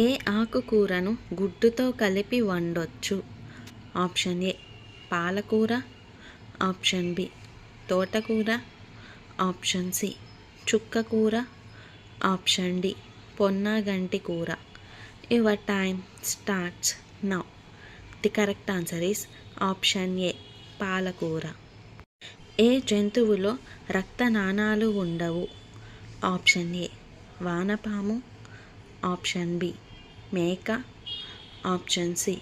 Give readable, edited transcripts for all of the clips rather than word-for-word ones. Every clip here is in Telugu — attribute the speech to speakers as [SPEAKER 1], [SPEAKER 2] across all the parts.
[SPEAKER 1] ఏ ఆకుకూరను గుడ్డుతో కలిపి వండొచ్చు? ఆప్షన్ ఏ పాలకూర, ఆప్షన్ బి తోటకూర, ఆప్షన్ సి చుక్కకూర, ఆప్షన్ డి పొన్నాగంటి కూర. Your time starts now. The correct answer is option A పాలకూర. ఏ జంతువులో రక్తనాళాలు ఉండవు? ఆప్షన్ ఏ వానపాము, ఆప్షన్ బి మేక, ఆప్షన్ సి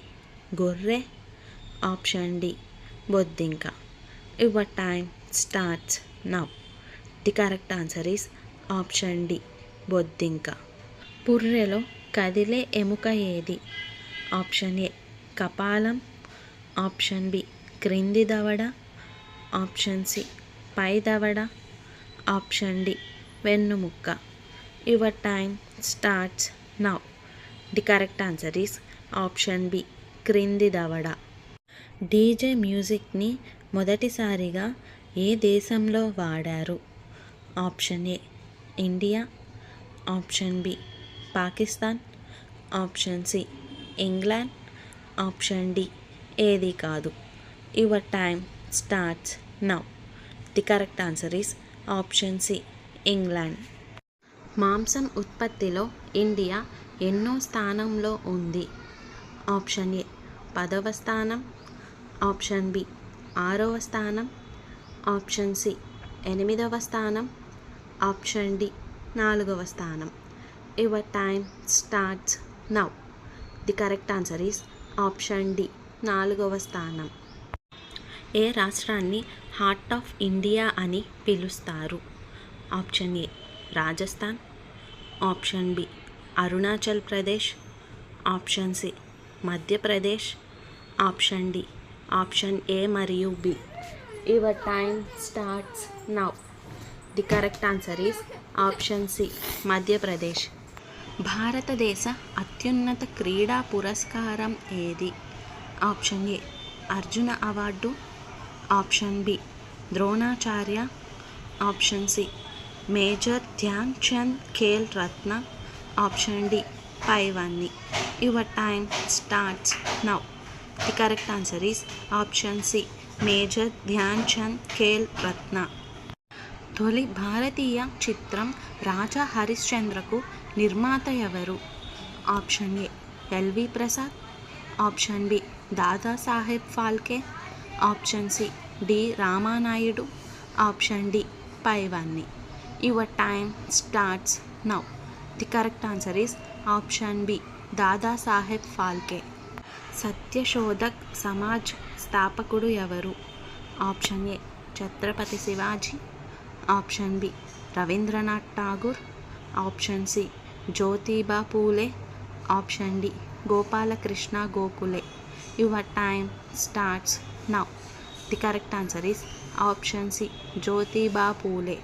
[SPEAKER 1] గొర్రె, ఆప్షన్ డి బొద్దింక. Your time starts now. The correct answer is option D బొద్దింక. పుర్రెలో కదిలే ఎముక ఏది? ఆప్షన్ ఏ కపాలం, ఆప్షన్ బి క్రింది దవడ, ఆప్షన్ సి పై దవడ, ఆప్షన్ డి వెన్నుముక్క. Your time starts now. The correct answer is option B క్రింది దవడ. డీజే మ్యూజిక్ని మొదటిసారిగా ఏ దేశంలో వాడారు? Option A India, option B Pakistan, option C England, option D ఏది కాదు. Your time starts now. The correct answer is option C England. మాంసం ఉత్పత్తిలో ఇండియా ఎన్నో స్థానంలో ఉంది? ఆప్షన్ ఏ 10వ స్థానం, ఆప్షన్ బి 6వ స్థానం, ఆప్షన్ సి 8వ స్థానం, ఆప్షన్ డి 4వ స్థానం. Your time starts now. The correct answer is option D 4వ స్థానం. ఏ రాష్ట్రాన్ని హార్ట్ ఆఫ్ ఇండియా అని పిలుస్తారు? Option A Rajasthan, option B Arunachal Pradesh, option C Madhya Pradesh, option D option A మరియు B. Your time starts now. The correct answer is option C Madhya Pradesh. భారతదేశ అత్యున్నత క్రీడా పురస్కారం ఏది? Option A Arjuna award, option B Dronacharya, option C major Dhyan Chand Khel Ratna, option D పైవన్నీ. Your time starts now. The correct answer is option C major Dhyan Chand Khel Ratna. తొలి భారతీయ చిత్రం రాజా హరిశ్చంద్రకు నిర్మాత ఎవరు? Option A LV Prasad, option B Dadasaheb Phalke, option C D Ramanaidu, option D పైవన్నీ. Your time starts now. The correct answer is option B Dadasaheb Phalke. Satyashodhak Samaj స్థాపకుడు ఎవరు? Option A Chhatrapati Shivaji, option B Rabindranath Tagore, option C Jyotiba Phule, option D Gopalakrishna Gokhale. Your time starts now. The correct answer is option C Jyotiba Phule.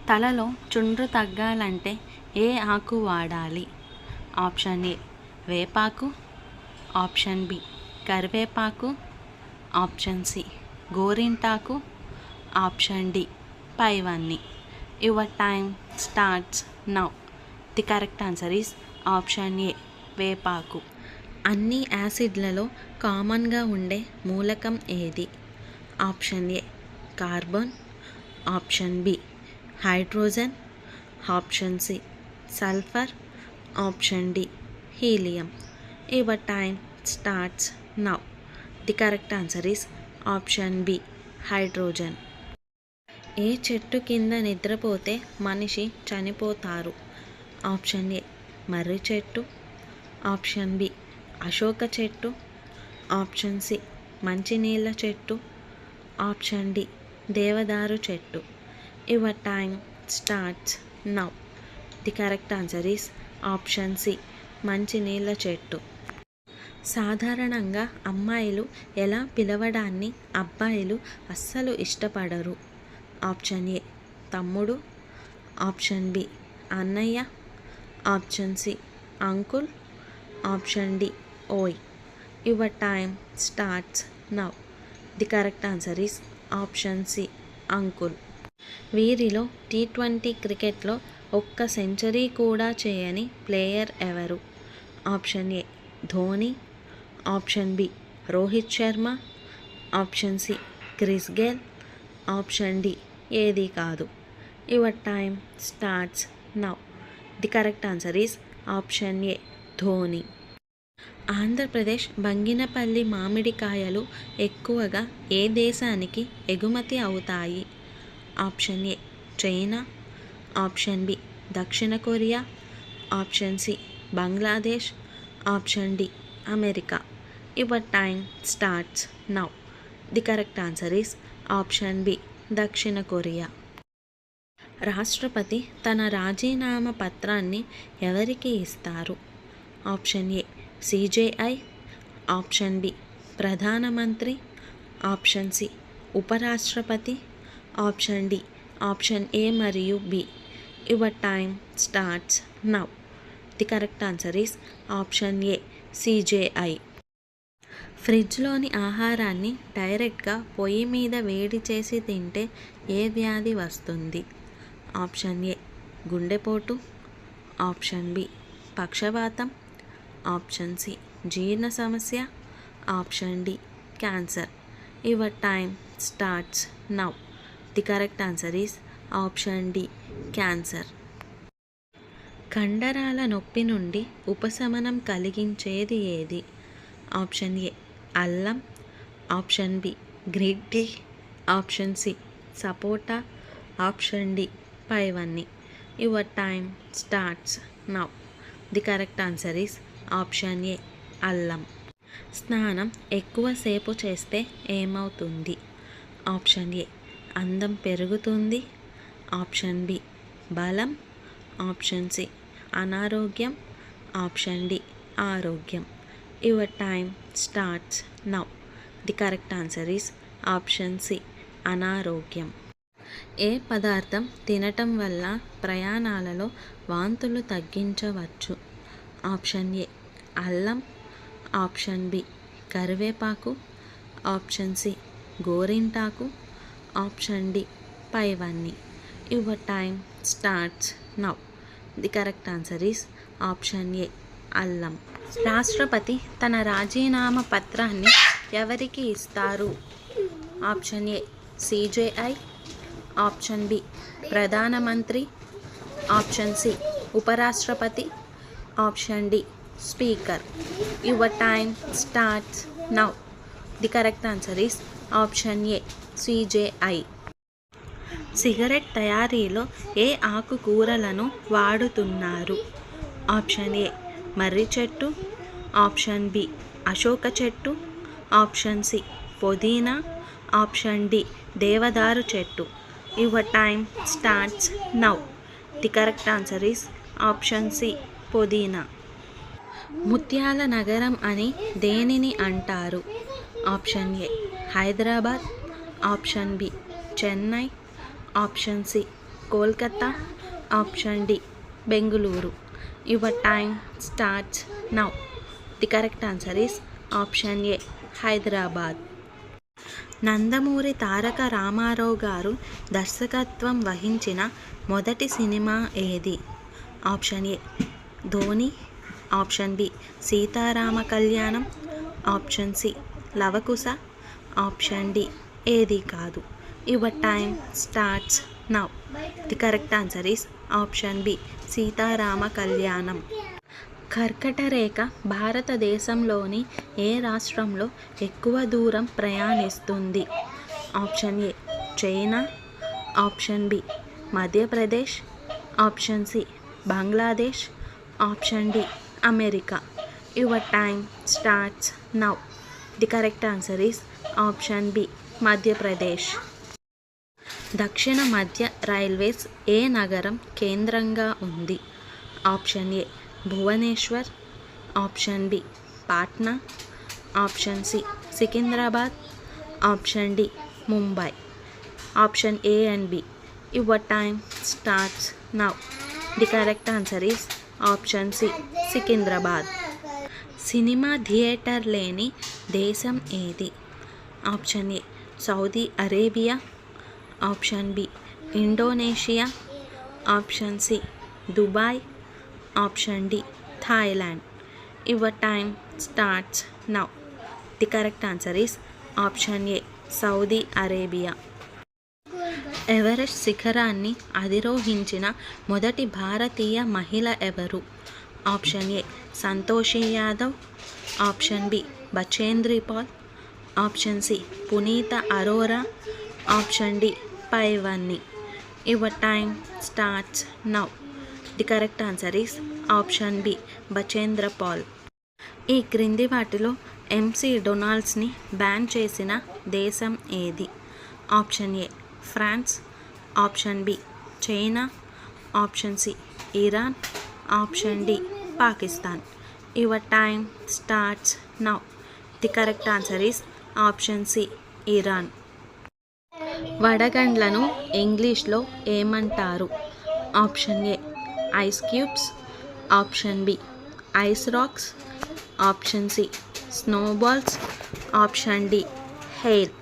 [SPEAKER 1] తలలో చుండ్రు తగ్గాలంటే ఏ ఆకు వాడాలి? ఆప్షన్ ఏ వేపాకు, ఆప్షన్ బి కరివేపాకు, ఆప్షన్ సి గోరింటాకు, ఆప్షన్ డి పైవన్నీ. Your time starts now. The correct answer is option A వేపాకు. అన్ని యాసిడ్లలో కామన్గా ఉండే మూలకం ఏది? Option A carbon, option B hydrogen, option C sulphur, option D helium. Your time starts now. The correct answer is option B hydrogen. ఏ చెట్టు కింద నిద్రపోతే మనిషి చనిపోతారు? ఆప్షన్ ఏ మర్రి చెట్టు, ఆప్షన్ బి అశోక చెట్టు, ఆప్షన్ సి మంచినీళ్ళ చెట్టు, ఆప్షన్ డి దేవదారు చెట్టు. Your time starts now. The correct answer is option C మంచినీళ్ళ చెట్టు. సాధారణంగా అమ్మాయిలు ఎలా పిలవడాన్ని అబ్బాయిలు అస్సలు ఇష్టపడరు? ఆప్షన్ ఏ తమ్ముడు, ఆప్షన్ బి అన్నయ్య, option C uncle, option D ఓయ్. Your time starts now. The correct answer is option C uncle. వీరిలో T20 క్రికెట్లో ఒక్క సెంచరీ కూడా చేయని ప్లేయర్ ఎవరు? Option A Dhoni, option B Rohit Sharma, option C Chris Gayle, option D ఏది కాదు. Your time starts now. The correct answer is option A Dhoni. Andhra Pradesh Banganapalli మామిడికాయలు ఎక్కువగా ఏ దేశానికి ఎగుమతి అవుతాయి? Option A China, option B దక్షిణ Korea, option C Bangladesh, option D America. Your time starts now. The correct answer is option B దక్షిణ కొరియా. రాష్ట్రపతి తన రాజీనామా పత్రాన్ని ఎవరికి ఇస్తారు? Option A CJI, option B ప్రధానమంత్రి, ఆప్షన్ సి ఉపరాష్ట్రపతి, ఆప్షన్ డి ఆప్షన్ ఏ మరియు B. Your time starts now. The correct answer is option A CJI. ఫ్రిడ్జ్లోని ఆహారాన్ని డైరెక్ట్గా పొయ్యి మీద వేడి చేసి తింటే ఏ వ్యాధి వస్తుంది? ఆప్షన్ ఏ గుండెపోటు, ఆప్షన్ బి పక్షవాతం, ఆప్షన్ సి జీర్ణ సమస్య, option D cancer. Your time starts now. The correct answer is option D cancer. కండరాల నొప్పి నుండి ఉపశమనం కలిగించేది ఏది? ఆప్షన్ ఏ అల్లం, option B green tea, option C sapota, option D పైవన్నీ. Your time starts now. The correct answer is option A అల్లం. స్నానం ఎక్కువసేపు చేస్తే ఏమవుతుంది? ఆప్షన్ ఏ అందం పెరుగుతుంది, ఆప్షన్ బి బలం, ఆప్షన్ సి అనారోగ్యం, ఆప్షన్ డి ఆరోగ్యం. Your time starts now. The correct answer is option C అనారోగ్యం. ఏ పదార్థం తినటం వల్ల ప్రయాణాలలో వాంతులు తగ్గించవచ్చు? ఆప్షన్ ఏ అల్లం, ఆప్షన్ బి కరివేపాకు, ఆప్షన్ సి గోరింటాకు, ఆప్షన్ డి పైవన్నీ. Your time starts now. The correct answer is option A అల్లం. రాష్ట్రపతి తన రాజీనామా పత్రాన్ని ఎవరికి ఇస్తారు? Option A CJI, option B ప్రధానమంత్రి, ఆప్షన్ సి ఉపరాష్ట్రపతి, option D speaker. Your time starts now. The correct answer is option A CJI. Cigarette తయారీలో ఏ ఆకుకూరలను వాడుతున్నారు? ఆప్షన్ ఏ మర్రి చెట్టు, ఆప్షన్ బి అశోక చెట్టు, ఆప్షన్ సి పుదీనా, ఆప్షన్ డి దేవదారు చెట్టు. Your time starts now. The correct answer is option C పుదీనా. ముత్యాల నగరం అని దేనిని అంటారు? Option A Hyderabad, option B Chennai, option C Kolkata, option D Bengaluru. Your time starts now. The correct answer is option A Hyderabad. Nandamuri Taraka Ramarao గారు దర్శకత్వం వహించిన మొదటి సినిమా ఏది? Option A Dhoni, option B Sitarama Kalyanam, option C Lavakusa, option D ఏది కాదు. Your time starts now. The correct answer is option B Sitarama Kalyanam. కర్కట రేఖ భారతదేశంలోని ఏ రాష్ట్రంలో ఎక్కువ దూరం ప్రయాణిస్తుంది? Option A China, option B Madhya Pradesh, option C Bangladesh, option D America. Your time starts now. The correct answer is option B Madhya Pradesh. దక్షిణ మధ్య రైల్వేస్ ఏ నగరం కేంద్రంగా ఉంది? Option A Bhubaneswar, option B Patna, option C Secunderabad, option D Mumbai. Option A and B. Your time starts now. The correct answer is option C Secunderabad. Cinema theatre లేని దేశం ఏది? Option A Saudi Arabia, option B Indonesia, option C Dubai, option D Thailand. Your time starts now. The correct answer is option A Saudi Arabia. Everest శిఖరాన్ని అధిరోహించిన మొదటి భారతీయ మహిళ ఎవరు? Option A Santoshi Yadav, option B Bachendri Pal, option C Puneeta Arora, option D పైవన్నీ. Your time starts now. The correct answer is option B Bachendri Pal. ఈ క్రింది వాటిలో ఎంసీ డొనాల్డ్స్ని బ్యాన్ చేసిన దేశం ఏది? Option A France, option B China, option C Iran, option D Pakistan. Your time starts now. The correct answer is option C Iran. వడగండ్లను ఇంగ్లీష్లో ఏమంటారు? Option A ice cubes, option B ice rocks, option C snowballs, option D hail.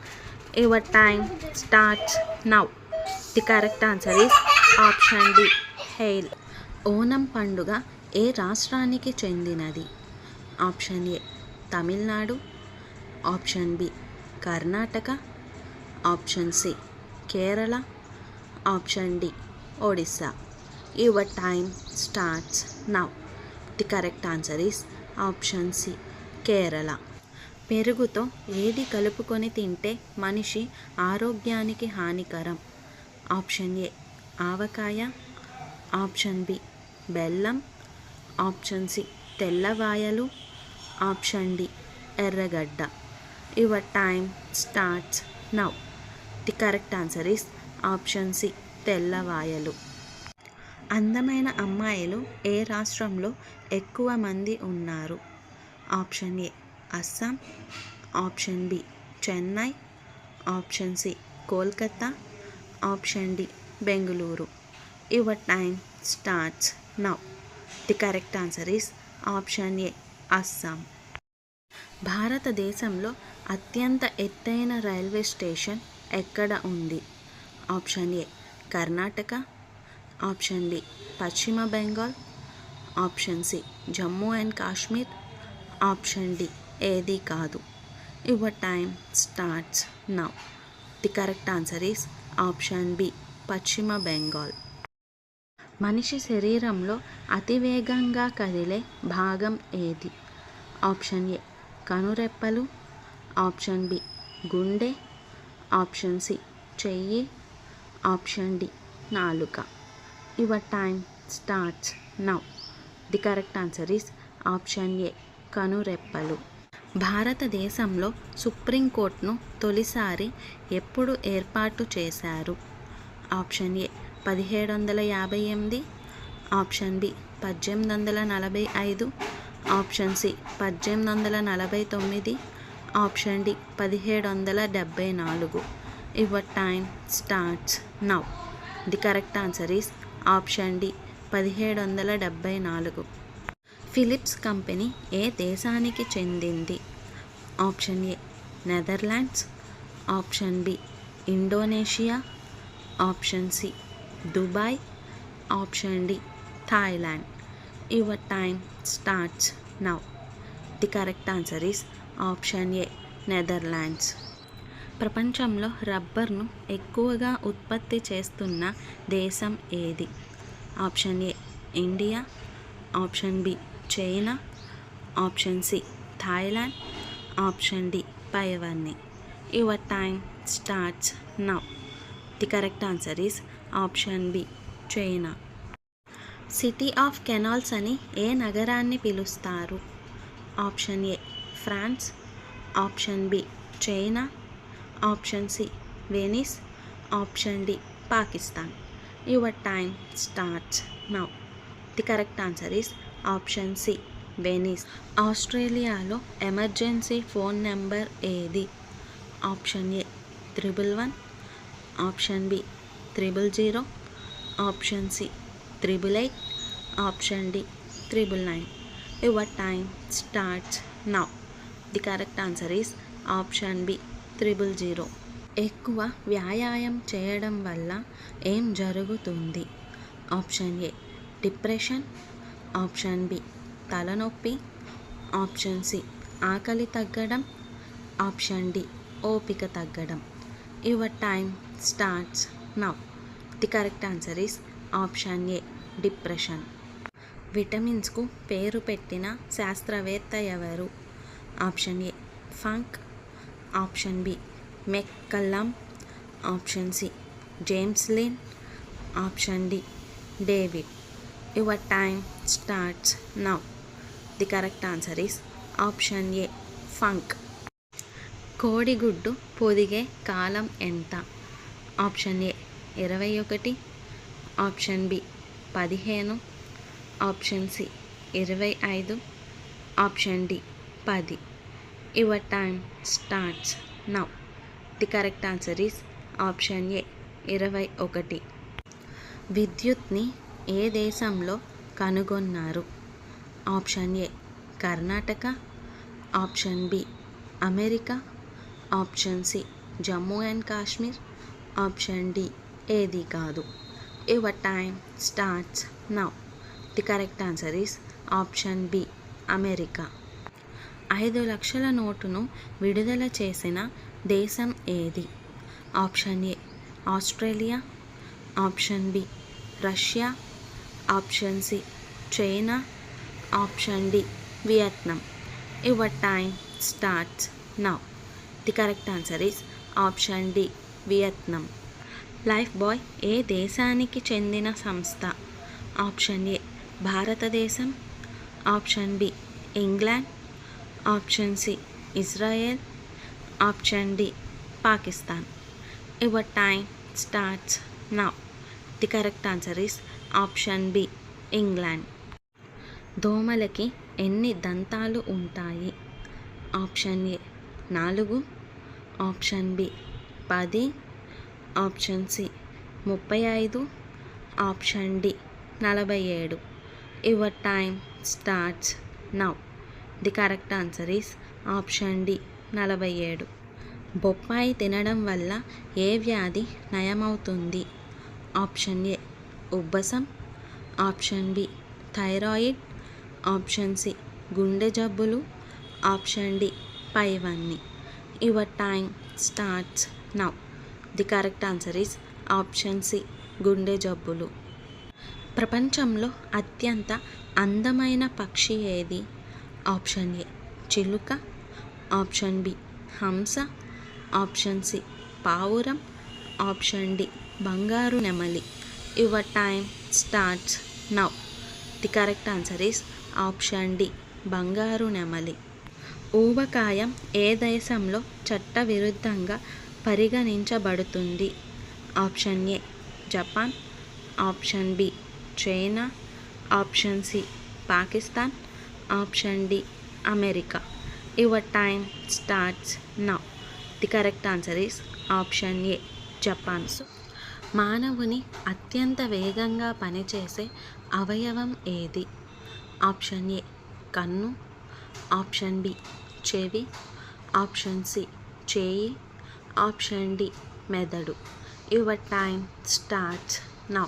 [SPEAKER 1] Your time starts now. The correct answer is option D hail. Onam పండుగ ఏ రాష్ట్రానికి చెందినది? Option A Tamil Nadu, option B Karnataka, option C Kerala, option D Odisha. Your time starts now. The correct answer is option C Kerala. పెరుగుతో ఏది కలుపుకొని తింటే మనిషి ఆరోగ్యానికి హానికరం? ఆప్షన్ ఏ ఆవకాయ, ఆప్షన్ బి బెల్లం, ఆప్షన్ సి తెల్లవాయలు, ఆప్షన్ డి ఎర్రగడ్డ. Your time starts now. The correct answer is option C తెల్లవాయలు. అందమైన అమ్మాయిలు ఏ రాష్ట్రంలో ఎక్కువ మంది ఉన్నారు? Option A Assam, option B Chennai, option C Kolkata, option D Bengaluru. Your time starts now. The correct answer is option A Assam. భారతదేశంలో అత్యంత ఎత్తైన రైల్వే స్టేషన్ ఎక్కడ ఉంది? Option A Karnataka, option B పశ్చిమ Bengal, option C Jammu and Kashmir, option D ఏది కాదు. Your time starts now. The correct answer is option B పశ్చిమ బెంగాల్. మనిషి శరీరంలో అతివేగంగా కదిలే భాగం ఏది? ఆప్షన్ ఏ కనురెప్పలు, ఆప్షన్ బి గుండె, ఆప్షన్ సి చెయ్యి, ఆప్షన్ డి నాలుక. Your time starts now. The correct answer is option A కనురెప్పలు. భారతదేశంలో సుప్రీంకోర్టును తొలిసారి ఎప్పుడు ఏర్పాటు చేశారు? Option A 1758, option B 1845, option C 1849, option D 1774. Your time starts now. The correct answer is option D 1774. Philips company ఏ దేశానికి చెందింది? Option A Netherlands, option B Indonesia, option C Dubai, option D Thailand. Your time starts now. The correct answer is option A Netherlands. ప్రపంచంలో రబ్బర్ను ఎక్కువగా ఉత్పత్తి చేస్తున్న దేశం ఏది? Option A India, option B China, option C Thailand, option D పైవన్నీ. Your time starts now. The correct answer is option B China. City of canals అని ఏ నగరాన్ని పిలుస్తారు? Option A France, option B China, option C Venice, option D Pakistan. Your time starts now. The correct answer is option C Venice. ఆస్ట్రేలియాలో ఎమర్జెన్సీ ఫోన్ నెంబర్ ఏది? Option A 111, option B 000, option C 888, option D 999. Your time starts now. The correct answer is option B 000. ఎక్కువ వ్యాయామం చేయడం వల్ల ఏం జరుగుతుంది? Option A depression, option B తలనొప్పి, ఆప్షన్ సి ఆకలి తగ్గడం, ఆప్షన్ డి ఓపిక తగ్గడం. Your time starts now. The correct answer is option A depression. విటమిన్స్కు పేరు పెట్టిన శాస్త్రవేత్త ఎవరు? Option A Funk, option B McCullum, option C James Lynn, option D David. Your time starts now. The correct answer is option A Funk. కోడిగుడ్డు పొదిగే కాలం ఎంత? Option A 21, option B 15, option C 25, option D 10. Your time starts now. The correct answer is option A 21. విద్యుత్ని ఏ దేశంలో కనుగొన్నారు? Option A Karnataka, option B America, option C Jammu and Kashmir, option D ఏది కాదు. Your time starts now. The correct answer is option B America. 5 లక్షల నోటును విడుదల చేసిన దేశం ఏది? Option A Australia, option B Russia, option C China, option D Vietnam. Your time starts now. The correct answer is option D Vietnam. Lifebuoy ఏ దేశానికి చెందిన సంస్థ? ఆప్షన్ ఏ భారతదేశం, option B England, option C Israel, option D Pakistan. Your time starts now. The correct answer is option B England. దోమలకి ఎన్ని దంతాలు ఉంటాయి? Option A 4, option B 10, option C 35, option D 47. Your time starts now. The correct answer is option D 47. బొప్పాయి తినడం వల్ల ఏ వ్యాధి నయమవుతుంది? ఆప్షన్ ఏ ఉబ్బసం, option B thyroid, option C గుండె జబ్బులు, ఆప్షన్ డి పైవన్నీ. Your time starts now. The correct answer is option C గుండె జబ్బులు. ప్రపంచంలో అత్యంత అందమైన పక్షి ఏది? ఆప్షన్ ఏ చిలుక, ఆప్షన్ బి హంస, ఆప్షన్ సి పావురం, ఆప్షన్ డి బంగారు నెమలి. Your time starts now. The correct answer is option D బంగారు నెమలి. ఊబకాయం ఏ దేశంలో చట్టవిరుద్ధంగా పరిగణించబడుతుంది? Option A Japan, option B China, option C Pakistan, option D America. Your time starts now. The correct answer is option A Japan. మానవుని అత్యంత వేగంగా పనిచేసే అవయవం ఏది? ఆప్షన్ ఏ కన్ను, ఆప్షన్ బి చెవి, ఆప్షన్ సి చేయి, ఆప్షన్ డి మెదడు. Your time starts now.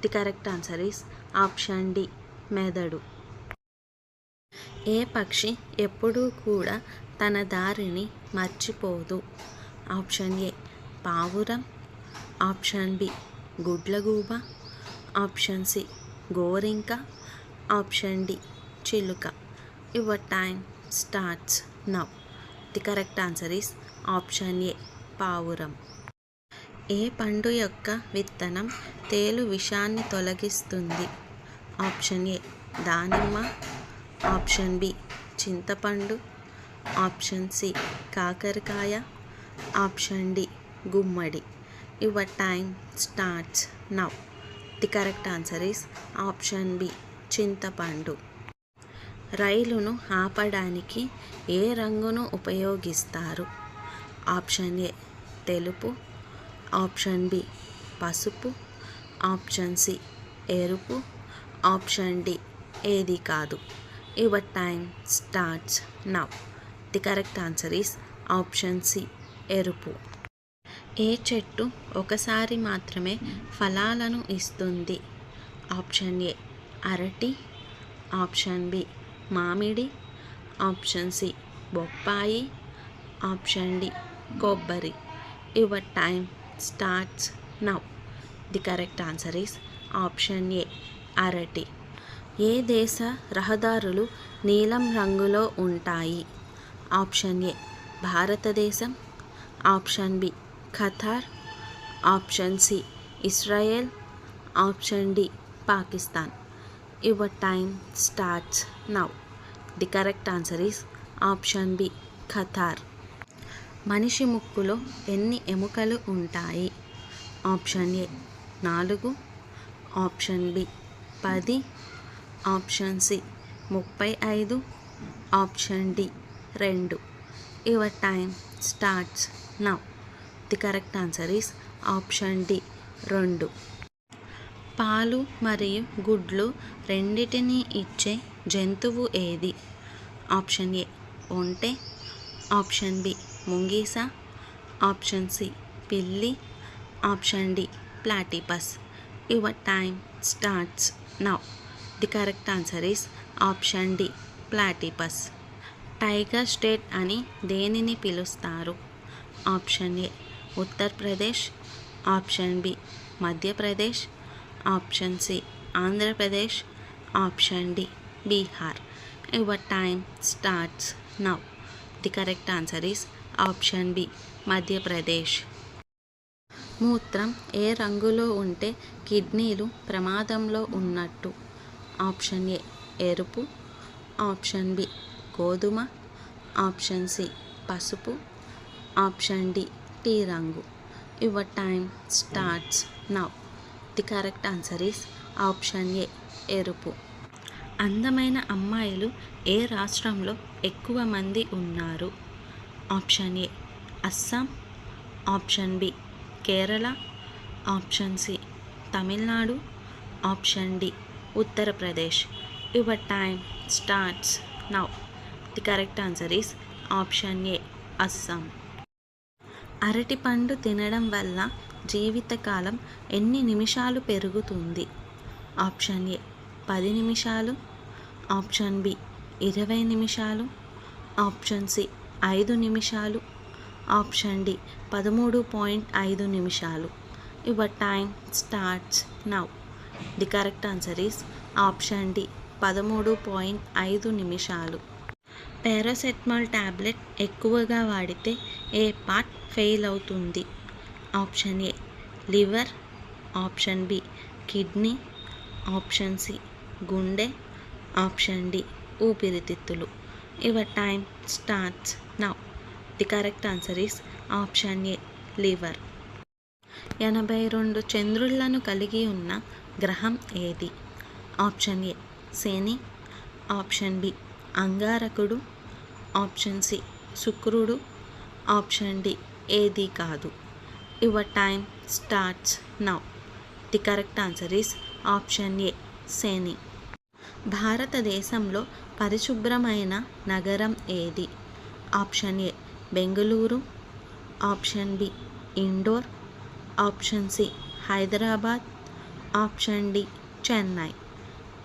[SPEAKER 1] The correct answer is option D మెదడు. ఏ పక్షి ఎప్పుడూ కూడా తన దారిని మర్చిపోదు? ఆప్షన్ ఏ పావురం, ఆప్షన్ బి గుడ్లగూబ, ఆప్షన్ సి గోరింక, ఆప్షన్ డి చిలుక. Your time starts now. The correct answer is option A పావురం. ఏ పండు యొక్క విత్తనం తేలు విషాన్ని తొలగిస్తుంది? ఆప్షన్ ఏ దానిమ్మ, ఆప్షన్ బి చింతపండు, ఆప్షన్ సి కాకరకాయ, ఆప్షన్ డి గుమ్మడి. Your time starts now. The correct answer is option B చింతపండు. రైలును ఆపడానికి ఏ రంగును ఉపయోగిస్తారు? ఆప్షన్ ఏ తెలుపు, ఆప్షన్ బి పసుపు, ఆప్షన్ సి ఎరుపు, ఆప్షన్ డి ఏది కాదు. Your time starts now. The correct answer is option C ఎరుపు. ఏ చెట్టు ఒకసారి మాత్రమే ఫలాలను ఇస్తుంది? ఆప్షన్ ఏ అరటి, ఆప్షన్ బి మామిడి, ఆప్షన్ సి బొప్పాయి, ఆప్షన్ డి కొబ్బరి. Your time starts now. The correct answer is option ఏ అరటి. ఏ దేశ రహదారులు నీలం రంగులో ఉంటాయి? ఆప్షన్ ఏ భారతదేశం, option B Qatar, option C Israel, option D Pakistan. Your time starts now. The correct answer is option B Qatar. మనిషి ముక్కులో ఎన్ని ఎముకలు ఉంటాయి? Option A 4, option B 10, option C 35, option D 2. Your time starts now. The correct answer is option D 2. పాలు మరియు గుడ్లు రెండిటిని ఇచ్చే జంతువు ఏది? ఆప్షన్ ఏ ఒంటె, ఆప్షన్ బి ముంగీస, ఆప్షన్ సి పిల్లి, option D platypus. Your time starts now. The correct answer is option D platypus. Tiger state అని దేనిని పిలుస్తారు? Option A Uttar Pradesh, option B Madhya Pradesh, option C Andhra Pradesh, option D Bihar. Your time starts now. The correct answer is option B Madhya Pradesh. మూత్రం ఏ రంగులో ఉంటే కిడ్నీలు ప్రమాదంలో ఉన్నట్టు? ఆప్షన్ ఏ ఎరుపు, ఆప్షన్ బి గోధుమ, ఆప్షన్ సి పసుపు, ఆప్షన్ డి టీ రంగు. Your time starts now. The correct answer is option A ఎరుపు. అందమైన అమ్మాయిలు ఏ రాష్ట్రంలో ఎక్కువ మంది ఉన్నారు? Option A Assam, option B Kerala, option C Tamil Nadu, option D Uttar Pradesh. Your time starts now. The correct answer is option A Assam. అరటిపండు తినడం వల్ల జీవితకాలం ఎన్ని నిమిషాలు పెరుగుతుంది? ఆప్షన్ ఏ 10 నిమిషాలు, ఆప్షన్ బి 20 నిమిషాలు, ఆప్షన్ సి 5 నిమిషాలు, ఆప్షన్ డి 13.5 నిమిషాలు. Your time starts now. The correct answer is option D 13.5 నిమిషాలు. పారాసెటమాల్ టాబ్లెట్ ఎక్కువగా వాడితే ఏ పార్ట్ ఫెయిల్ అవుతుంది? Option A liver, option B kidney, option C గుండె, ఆప్షన్ డి ఊపిరితిత్తులు. Your time starts now. The correct answer is option A liver. 82 చంద్రులను కలిగి ఉన్న గ్రహం ఏది? Option A Shani, option B అంగారకుడు, ఆప్షన్ సి శుక్రుడు, ఆప్షన్ డి ఏది కాదు. Your time starts now. The correct answer is option A Shani. భారతదేశంలో పరిశుభ్రమైన నగరం ఏది? Option A Bengaluru, option B Indore, option C Hyderabad, option D Chennai.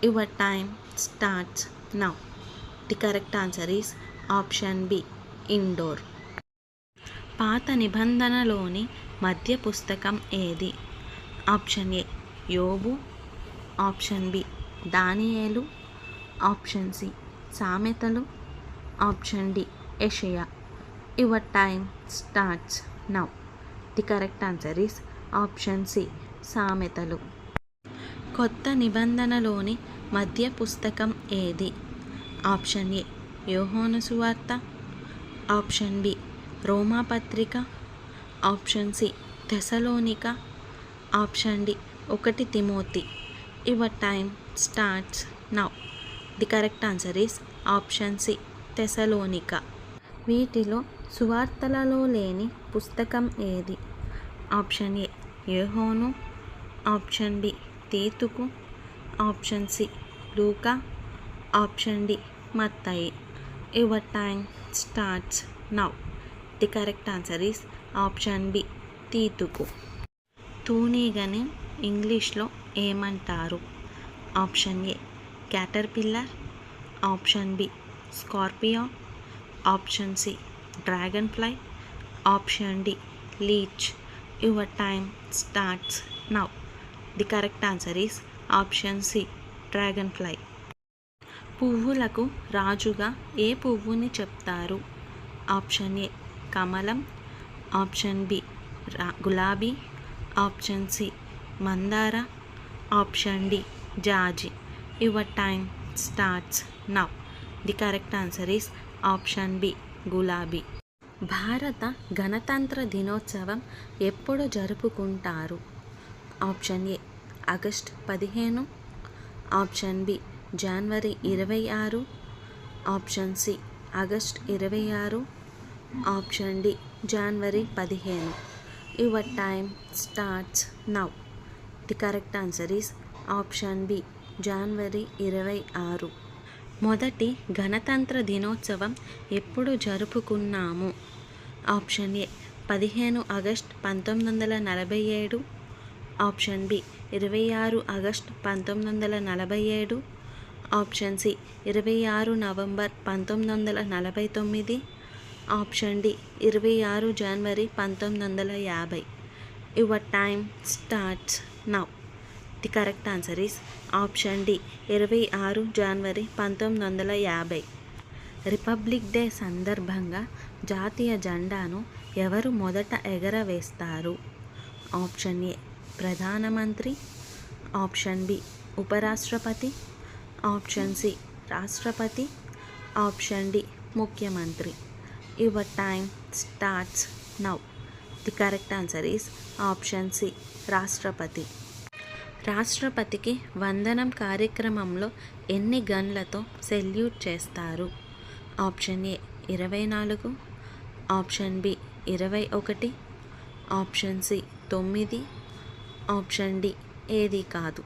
[SPEAKER 1] Your time starts now. The correct answer is option B Indore. పాత నిబంధనలోని మధ్య పుస్తకం ఏది? ఆప్షన్ ఏ యోబు, ఆప్షన్ బి దానియేలు, ఆప్షన్ సి సామెతలు, ఆప్షన్ డి యెషయా. Your time starts now. The correct answer is option C సామెతలు. కొత్త నిబంధనలోని మధ్య పుస్తకం ఏది? ఆప్షన్ ఏ యోహాను సువార్త, ఆప్షన్ బి రోమాపత్రిక, ఆప్షన్ సి తెసలోనిక, ఆప్షన్ డి 1 తిమోతి. Your time starts now. The correct answer is option C తెసలోనిక. వీటిలో సువార్తలలో లేని పుస్తకం ఏది? ఆప్షన్ ఏ యోహాను, ఆప్షన్ బి తీతుకు, ఆప్షన్ సి లూకా, ఆప్షన్ డి మత్తయి. Your time starts now. The correct answer is option B తీతుకు. తూనీగని ఇంగ్లీష్లో ఏమంటారు? Option A caterpillar, option B scorpion, option C dragonfly, option D leech. Your time starts now. The correct answer is option C dragonfly. పువ్వులకు రాజుగా ఏ పువ్వుని చెప్తారు? ఆప్షన్ ఏ కమలం, ఆప్షన్ బి గులాబీ, ఆప్షన్ సి మందార, ఆప్షన్ డి జాజి. Your time starts now. The correct answer is option B గులాబీ. భారత గణతంత్ర దినోత్సవం ఎప్పుడు జరుపుకుంటారు? Option A August 15, option B జనవరి 26, option C August 26, option D జనవరి 15. Your time starts now. The correct answer is option B జనవరి 26. మొదటి గణతంత్ర దినోత్సవం ఎప్పుడు జరుపుకున్నాము? Option A 15 August 1947, option B 26 August 1947, option C 26 November 1949, option D 26 జనవరి 1950. Your time starts now. The correct answer is option D 26 జనవరి 1950. రిపబ్లిక్ డే సందర్భంగా జాతీయ జెండాను ఎవరు మొదట ఎగరవేస్తారు? ఆప్షన్ ఏ ప్రధానమంత్రి, ఆప్షన్ బి ఉపరాష్ట్రపతి, ఆప్షన్ సి రాష్ట్రపతి, ఆప్షన్ డి ముఖ్యమంత్రి. Your time starts now. The correct answer is option C రాష్ట్రపతి. రాష్ట్రపతికి వందనం కార్యక్రమంలో ఎన్ని గన్లతో సెల్యూట్ చేస్తారు? Option A 24, option B 21, option C 9, option D ఏది కాదు.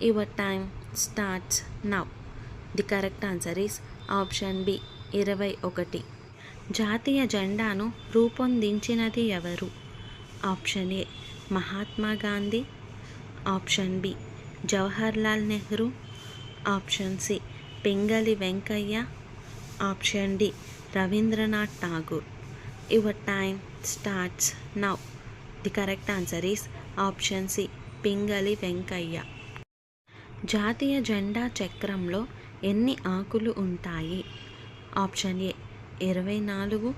[SPEAKER 1] Your time starts now. The correct answer is option B 21. జాతీయ జెండాను రూపొందించినది ఎవరు? Option A Mahatma Gandhi, option B Jawaharlal Nehru, option C Pingali Venkayya, option D Rabindranath Tagore. Your time starts now. The correct answer is option C Pingali Venkayya. జాతీయ జెండా చక్రంలో ఎన్ని ఆకులు ఉంటాయి? Option A 24,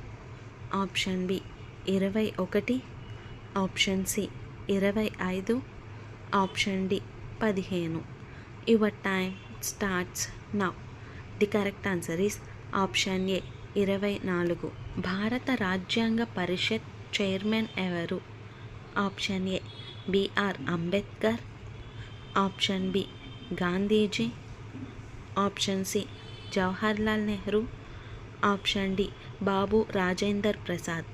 [SPEAKER 1] option B 21, option C 25, option D 15. Your time starts now. The correct answer is option A 24. భారత రాజ్యాంగ పరిషత్ చైర్మన్ ఎవరు? Option A BR Ambedkar, option B Gandhiji, option C Jawaharlal Nehru, option D Babu Rajender Prasad.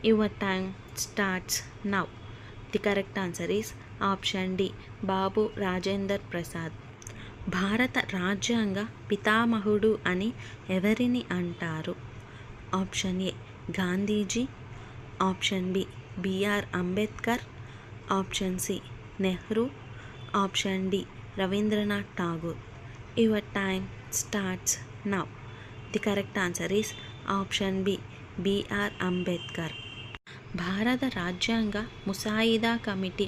[SPEAKER 1] Your time starts now. The correct answer is option D Babu Rajender Prasad. భారత రాజ్యాంగ పితామహుడు అని ఎవరిని అంటారు? Option A Gandhiji, option B BR Ambedkar, option C Nehru, option D Rabindranath Tagore. Your time starts now. The correct answer is option B BR Ambedkar. భారత రాజ్యాంగ ముసాయిదా కమిటీ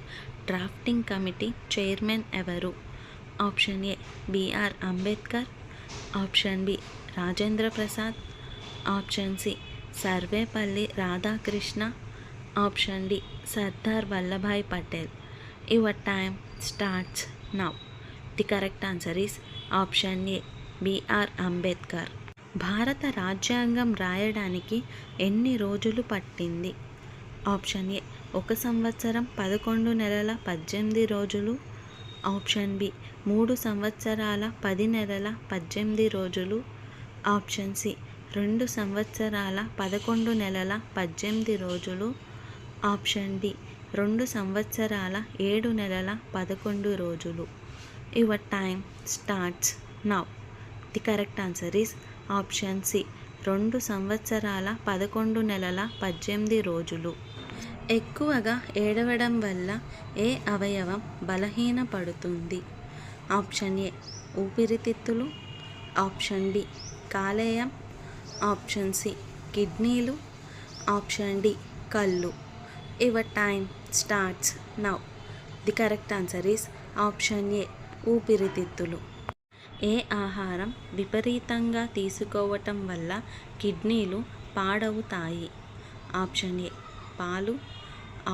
[SPEAKER 1] డ్రాఫ్టింగ్ కమిటీ చైర్మన్ ఎవరు? Option A BR Ambedkar, option B Rajendra Prasad, option C Sarvepalli Radhakrishna, option D Sardar Vallabhbhai Patel. Your time starts now. The correct answer is option A BR Ambedkar. భారత రాజ్యాంగం రాయడానికి ఎన్ని రోజులు పట్టింది? ఆప్షన్ ఏ 1 సంవత్సరం 11 నెలల 18 రోజులు, ఆప్షన్ బి 3 సంవత్సరాల 10 నెలల 18 రోజులు, ఆప్షన్ సి 2 సంవత్సరాల 11 నెలల 18 రోజులు, ఆప్షన్ డి 2 సంవత్సరాల 7 నెలల 11 రోజులు. Your time starts now. The correct answer is option C 2 సంవత్సరాల 11 నెలల 18 రోజులు. ఎక్కువగా ఏడవడం వల్ల ఏ అవయవం బలహీనపడుతుంది? ఆప్షన్ ఏ ఊపిరితిత్తులు, ఆప్షన్ బి కాలేయం, ఆప్షన్ సి కిడ్నీలు, ఆప్షన్ డి కళ్ళు. Your time starts now. The correct answer is option ఏ ఊపిరితిత్తులు. ఏ ఆహారం విపరీతంగా తీసుకోవటం వల్ల కిడ్నీలు పాడవుతాయి? ఆప్షన్ ఏ పాలు,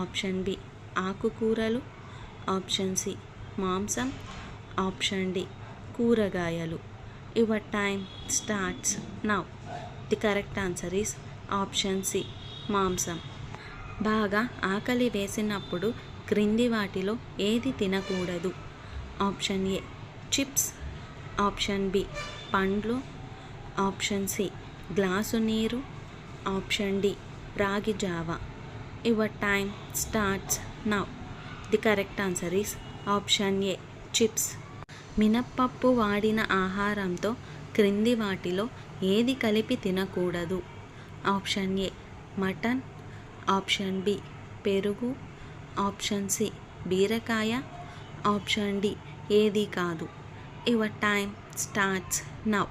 [SPEAKER 1] ఆప్షన్ బి ఆకుకూరలు, ఆప్షన్ సి మాంసం, ఆప్షన్ డి కూరగాయలు. Your time starts now. The correct answer is option C మాంసం. బాగా ఆకలి వేసినప్పుడు క్రింది వాటిలో ఏది తినకూడదు? Option A chips, option B పండ్లు, ఆప్షన్ సి గ్లాసు నీరు, ఆప్షన్ డి రాగి జావా. Your time starts now. The correct answer is option A chips. మినప్పప్పు వాడిన ఆహారంతో క్రింది వాటిలో ఏది కలిపి తినకూడదు? Option A mutton, option B పెరుగు, ఆప్షన్ సి బీరకాయ, ఆప్షన్ డి ఏది కాదు. Your time starts now.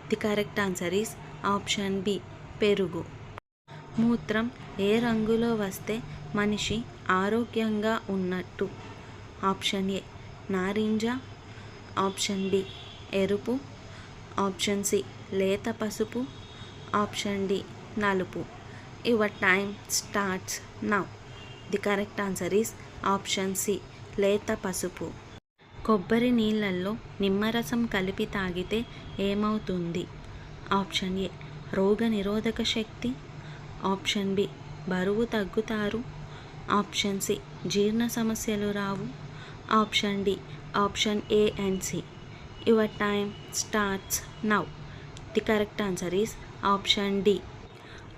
[SPEAKER 1] The correct answer is option B పెరుగు. మూత్రం ఏ రంగులో వస్తే మనిషి ఆరోగ్యంగా ఉన్నట్టు? ఆప్షన్ ఏ నారింజ, ఆప్షన్ బి ఎరుపు, ఆప్షన్ సి లేత పసుపు, ఆప్షన్ డి నలుపు. Your time starts now. The correct answer is option C లేత పసుపు. కొబ్బరి నీళ్ళల్లో నిమ్మరసం కలిపి తాగితే ఏమవుతుంది? ఆప్షన్ ఏ రోగనిరోధక శక్తి, ఆప్షన్ బి బరువు తగ్గుతారు, ఆప్షన్ సి జీర్ణ సమస్యలు రావు, option D option A and C. Your time starts now. The correct answer is option D.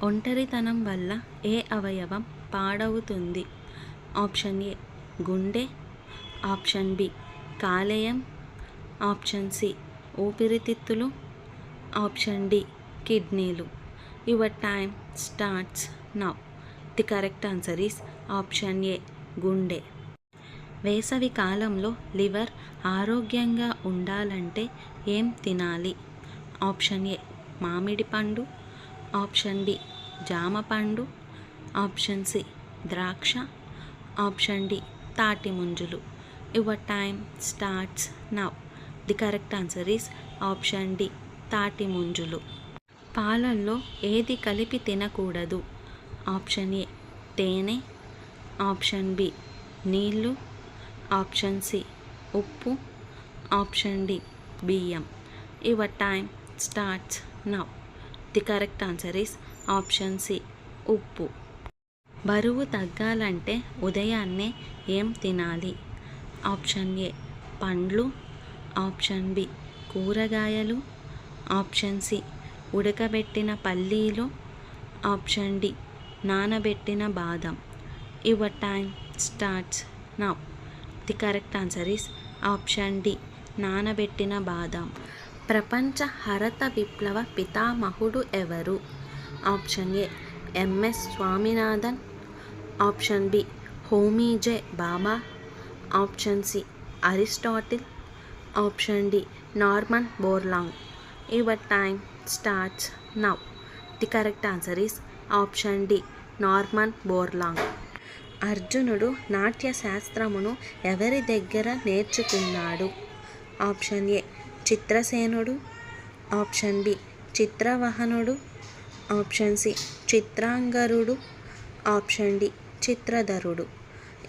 [SPEAKER 1] ఒంటరితనం వల్ల ఏ అవయవం పాడవుతుంది? ఆప్షన్ ఏ గుండె, ఆప్షన్ బి కాలేయం, ఆప్షన్ సి ఊపిరితిత్తులు, ఆప్షన్ డి కిడ్నీలు. Your time starts now. The correct answer is option A గుండె. వేసవి కాలంలో లివర్ ఆరోగ్యంగా ఉండాలంటే ఏం తినాలి? ఆప్షన్ ఏ మామిడి పండు, ఆప్షన్ బి జామ పండు, ఆప్షన్ సి ద్రాక్ష, ఆప్షన్ డి తాటి ముంజులు. Your time starts now. The correct answer is option D తాటి ముంజులు. పాలల్లో ఏది కలిపి తినకూడదు? ఆప్షన్ ఏ తేనె, ఆప్షన్ బి నీళ్ళు, ఆప్షన్ సి ఉప్పు, ఆప్షన్ డి బియ్యం. Your time starts now. The correct answer is option C ఉప్పు. బరువు తగ్గాలంటే ఉదయాన్నే ఏం తినాలి? ఆప్షన్ ఏ పండ్లు, ఆప్షన్ బి కూరగాయలు, ఆప్షన్ సి ఉడకబెట్టిన పల్లీలు, ఆప్షన్ డి నానబెట్టిన బాదం. Your time starts now. The correct answer is option D నానబెట్టిన బాదం. ప్రపంచ హరిత విప్లవ పితామహుడు ఎవరు? Option A MS Swaminathan, option B Homi J Bhabha, option C Aristotle, option D Norman Borlaug. Your time starts now. The correct answer is option D Norman Borlaug. అర్జునుడు నాట్య శాస్త్రమును ఎవరి దగ్గర నేర్చుకున్నాడు? ఆప్షన్ ఏ చిత్రసేనుడు, ఆప్షన్ బి చిత్రవహనుడు, ఆప్షన్ సి చిత్రాంగరుడు, ఆప్షన్ డి చిత్రధరుడు.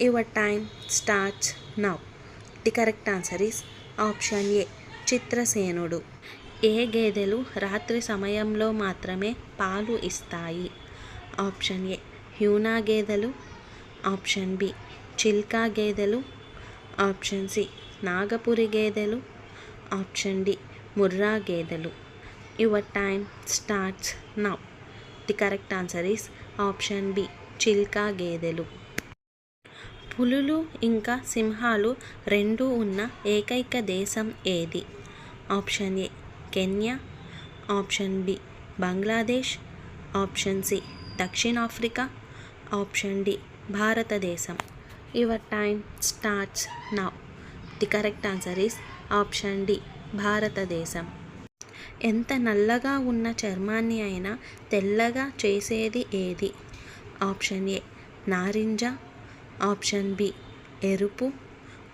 [SPEAKER 1] Your time starts now. The correct answer is option A చిత్రసేనుడు. ఏ గేదెలు రాత్రి సమయంలో మాత్రమే పాలు ఇస్తాయి? ఆప్షన్ ఏ హ్యూనా గేదెలు, ఆప్షన్ బి చిల్కా గేదెలు, ఆప్షన్ సి నాగపురి గేదెలు, ఆప్షన్ డి ముర్రా గేదెలు. Your time starts now. The correct answer is option B Chilika గేదెలు. పులులు ఇంకా సింహాలు రెండూ ఉన్న ఏకైక దేశం ఏది? Option A Kenya, option B Bangladesh, option C దక్షిణాఫ్రికా, ఆప్షన్ డి భారతదేశం. Your time starts now. The correct answer is option D భారతదేశం. ఎంత నల్లగా ఉన్న చర్మాన్ని అయినా తెల్లగా చేసేది ఏది? ఆప్షన్ ఏ నారింజ, ఆప్షన్ బి ఎరుపు,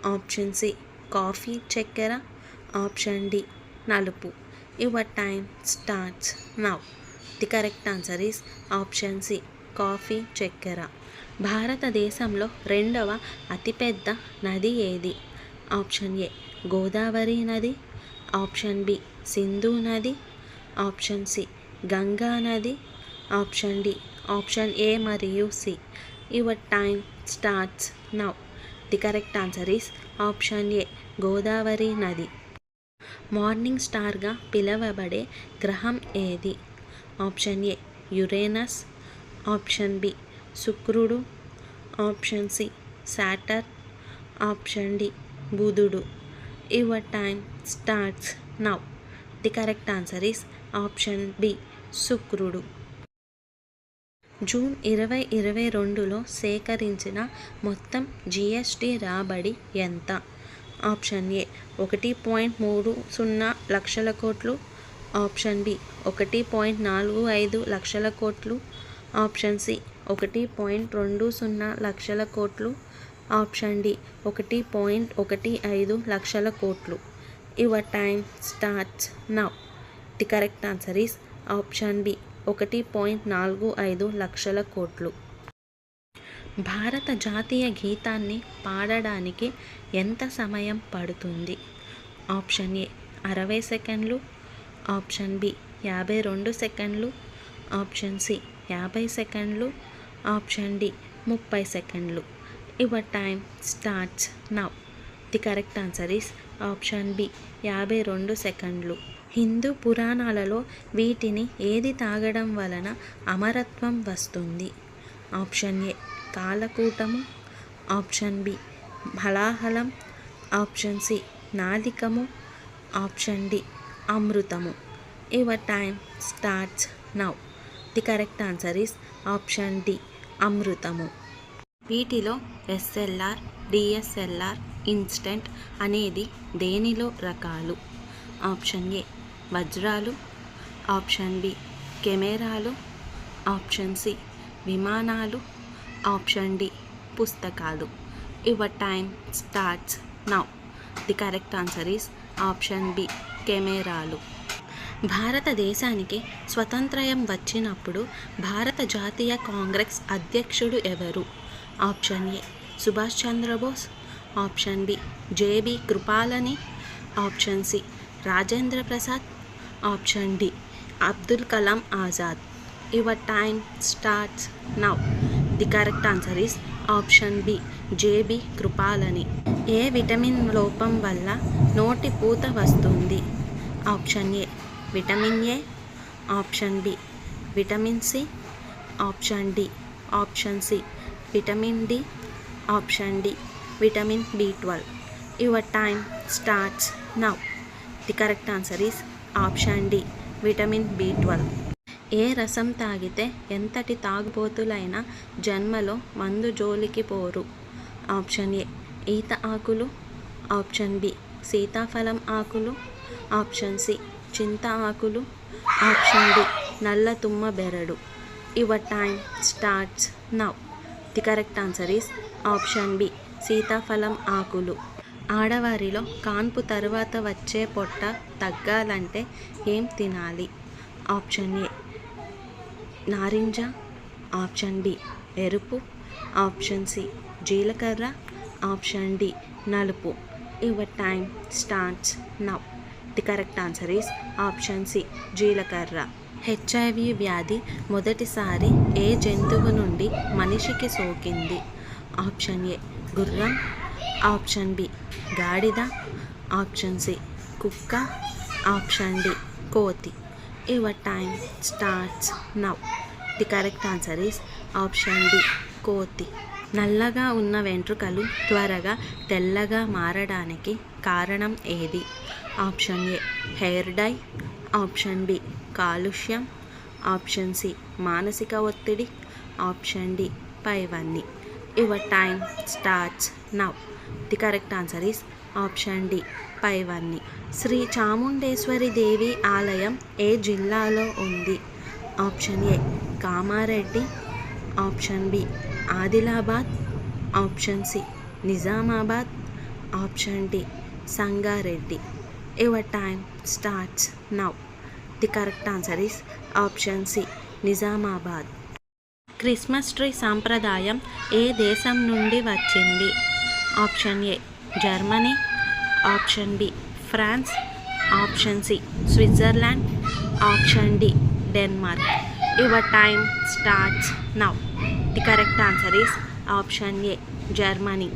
[SPEAKER 1] ఆప్షన్ సి కాఫీ చక్కెర, ఆప్షన్ డి నలుపు. Your time starts now. The correct answer is option C coffee చక్కెర. భారతదేశంలో రెండవ అతిపెద్ద నది ఏది? ఆప్షన్ ఏ గోదావరి నది, ఆప్షన్ బి సింధు నది, ఆప్షన్ సి గంగా నది, ఆప్షన్ డి ఆప్షన్ ఏ మరియు C. Your time starts now. The correct answer is option A Godavari నది. మార్నింగ్ స్టార్గా పిలువబడే గ్రహం ఏది? Option A Uranus, option B శుక్రుడు, option C Saturn, option D బుధుడు. Your time starts now. The correct answer is option B శుక్రుడు. జూన్ 2022లో సేకరించిన మొత్తం జీఎస్టీ రాబడి ఎంత? ఆప్షన్ ఏ 1.30 లక్షల కోట్లు, ఆప్షన్ బి 1.45 లక్షల కోట్లు, ఆప్షన్ సి 1.20 లక్షల కోట్లు, ఆప్షన్ డి 1.15 లక్షల కోట్లు. Your time starts now. The correct answer is option B 1.45 లక్షల కోట్లు. భారత జాతీయ గీతాన్ని పాడడానికి ఎంత సమయం పడుతుంది? ఆప్షన్ ఏ 60 సెకండ్లు, ఆప్షన్ బి 52 సెకండ్లు, ఆప్షన్ సి 50 సెకండ్లు, ఆప్షన్ డి 30 సెకండ్లు. Your time starts now. The correct answer is option B 52 సెకండ్లు. హిందూ పురాణాలలో వీటిని ఏది తాగడం వలన అమరత్వం వస్తుంది? ఆప్షన్ ఏ కాలకూటము, ఆప్షన్ బి హలాహలం, ఆప్షన్ సి నాలికము, ఆప్షన్ డి అమృతము. Your time starts now. The correct answer is option D అమృతము. వీటిలో ఎస్ఎల్ఆర్, డిఎస్ఎల్ఆర్, ఇన్స్టెంట్ అనేది దేనిలో రకాలు? ఆప్షన్ ఏ వజ్రాలు, ఆప్షన్ బి కెమెరాలు, ఆప్షన్ సి విమానాలు, ఆప్షన్ డి పుస్తకాలు. Your time starts now. The correct answer is option B కెమెరాలు. భారతదేశానికి స్వతంత్రయం వచ్చినప్పుడు భారత జాతీయ కాంగ్రెస్ అధ్యక్షుడు ఎవరు? Option A Subhash Chandra Bose, option B J B Kripalani, option C Rajendra Prasad, option D Abdul Kalam Azad. Your time starts now. The correct answer is option B J B Kripalani. ఏ విటమిన్ లోపం వల్ల నోటి పూత వస్తుంది? Option A vitamin A, option B vitamin C, option D option C vitamin D, option D vitamin B12. Your time starts now. The correct answer is option D vitamin B12. ఏ రసం తాగితే ఎంతటి తాగుబోతులైనా జన్మలో మందు జోలికి పోరు? ఆప్షన్ ఏ ఈత ఆకులు, ఆప్షన్ బి సీతాఫలం ఆకులు, ఆప్షన్ సి చింత ఆకులు, ఆప్షన్ డి నల్ల తుమ్మ బెరడు. Your time starts now. The correct answer is option B సీతాఫలం ఆకులు. ఆడవారిలో కాన్పు తర్వాత వచ్చే పొట్ట తగ్గాలంటే ఏం తినాలి? ఆప్షన్ ఏ నారింజ, ఆప్షన్ బి ఎరుపు, ఆప్షన్ సి జీలకర్ర, ఆప్షన్ డి నలుపు. Your time starts now. The correct answer is option C జీలకర్ర. HIV వ్యాధి మొదటిసారి ఏ జంతువు నుండి మనిషికి సోకింది? ఆప్షన్ ఏ గుర్రం, ఆప్షన్ బి గాడిద, ఆప్షన్ సి కుక్క, ఆప్షన్ డి కోతి. Your time starts now. The correct answer is option D కోతి. నల్లగా ఉన్న వెంట్రుకలు త్వరగా తెల్లగా మారడానికి కారణం ఏది? Option A hair dye, option B కాలుష్యం, ఆప్షన్ సి మానసిక ఒత్తిడి, ఆప్షన్ డి పైవన్నీ. Your time starts now. The correct answer is option D పైవన్నీ. శ్రీ చాముండేశ్వరి దేవి ఆలయం ఏ జిల్లాలో ఉంది? Option A Kamareddy, option B Adilabad, option C Nizamabad, option D Sangareddy. Your time starts now. The correct answer is option C Nizamabad. Christmas tree సాంప్రదాయం ఏ దేశం నుండి వచ్చింది? Option A Germany, option B France, option C Switzerland, option D Denmark. Your time starts now. The correct answer is option A Germany.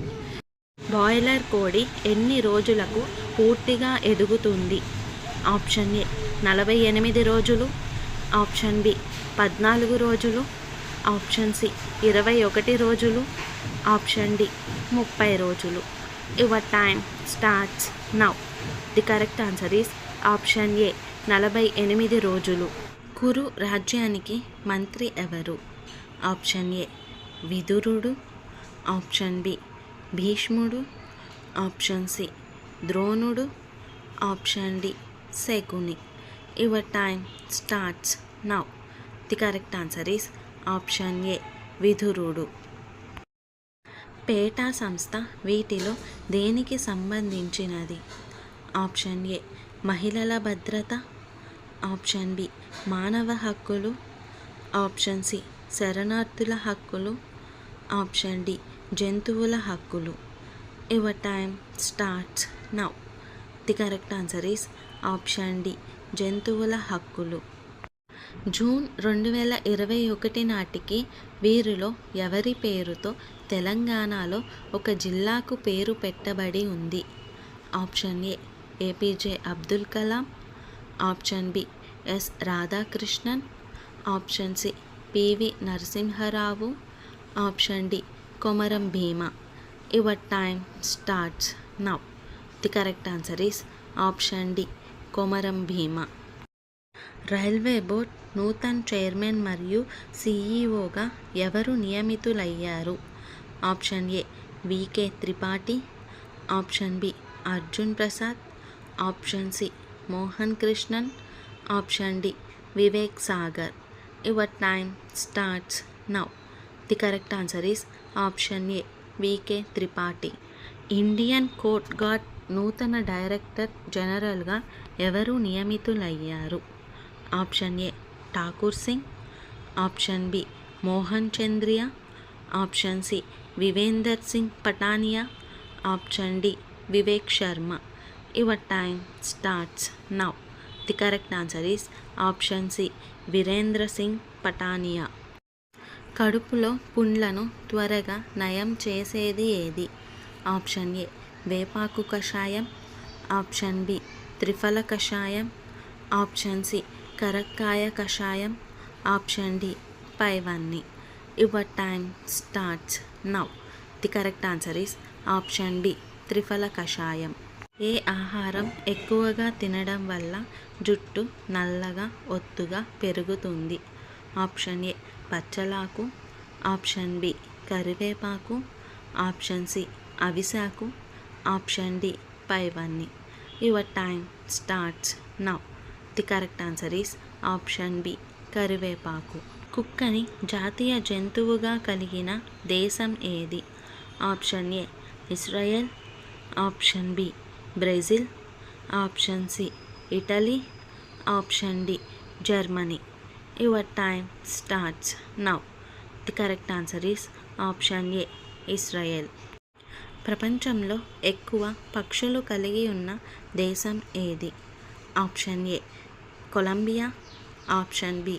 [SPEAKER 1] Boiler కోడి ఎన్ని రోజులకు పూర్తిగా ఎదుగుతుంది? ఆప్షన్ ఏ 48 రోజులు, ఆప్షన్ బి 14 రోజులు, ఆప్షన్ సి 21 రోజులు, ఆప్షన్ డి 30 రోజులు. Your time starts now. The correct answer is option A 48 రోజులు. కురు రాజ్యానికి మంత్రి ఎవరు? ఆప్షన్ ఏ విదురుడు, ఆప్షన్ బి భీష్ముడు, ఆప్షన్ సి ద్రోణుడు, option D Shakuni. Your time starts now. The correct answer is option A విదురుడు. పేటా సంస్థ వీటిలో దేనికి సంబంధించినది? ఆప్షన్ ఏ మహిళల భద్రత, ఆప్షన్ బి మానవ హక్కులు, ఆప్షన్ సి శరణార్థుల హక్కులు, ఆప్షన్ డి జంతువుల హక్కులు. Your time starts now. The correct answer is option D జంతువుల హక్కులు. జూన్ 2021 నాటికి వీరిలో ఎవరి పేరుతో తెలంగాణలో ఒక జిల్లాకు పేరు పెట్టబడి ఉంది? Option A APJ Abdul Kalam, option B S Radhakrishnan, option C PV Narasimha Rao, option D Komaram Bhima. Your time starts now. The correct answer is option D Komaram Bhima. Railway board నూతన చైర్మన్ మరియు సిఈఓగా ఎవరు నియమితులయ్యారు? Option A VK Tripathi, option B Arjun Prasad, option C Mohan Krishnan, option D Vivek Sagar. Your time starts now. The correct answer is option A VK Tripathi. Indian Coast guard నూతన డైరెక్టర్ జనరల్గా ఎవరు నియమితులయ్యారు? Option A Thakur Singh, option B Mohan Chandriya, option C Virender Singh Pathania, option D Vivek Sharma. Your time starts now. The correct answer is option C Virendra Singh Pathania. కడుపులో పుండ్లను త్వరగా నయం చేసేది ఏది? ఆప్షన్ ఏ వేపాకు కషాయం, ఆప్షన్ బి త్రిఫల కషాయం, ఆప్షన్ సి కరక్కాయ కషాయం, ఆప్షన్ డి పైవన్నీ. Your time starts now. The correct answer is option B triphala కషాయం. ఏ ఆహారం ఎక్కువగా తినడం వల్ల జుట్టు నల్లగా ఒత్తుగా పెరుగుతుంది? ఆప్షన్ ఏ పచ్చలాకు, ఆప్షన్ బి కరివేపాకు, ఆప్షన్ సి అవిసాకు, ఆప్షన్ డి పైవన్నీ. Your time starts now. The correct answer is option B కరివేపాకు. కుక్కని జాతీయ జంతువుగా కలిగిన దేశం ఏది? Option A Israel, option B Brazil, option C Italy, option D Germany. Your time starts now. The correct answer is option A Israel. ప్రపంచంలో ఎక్కువ పక్షులు కలిగి ఉన్న దేశం ఏది? Option A Colombia, option B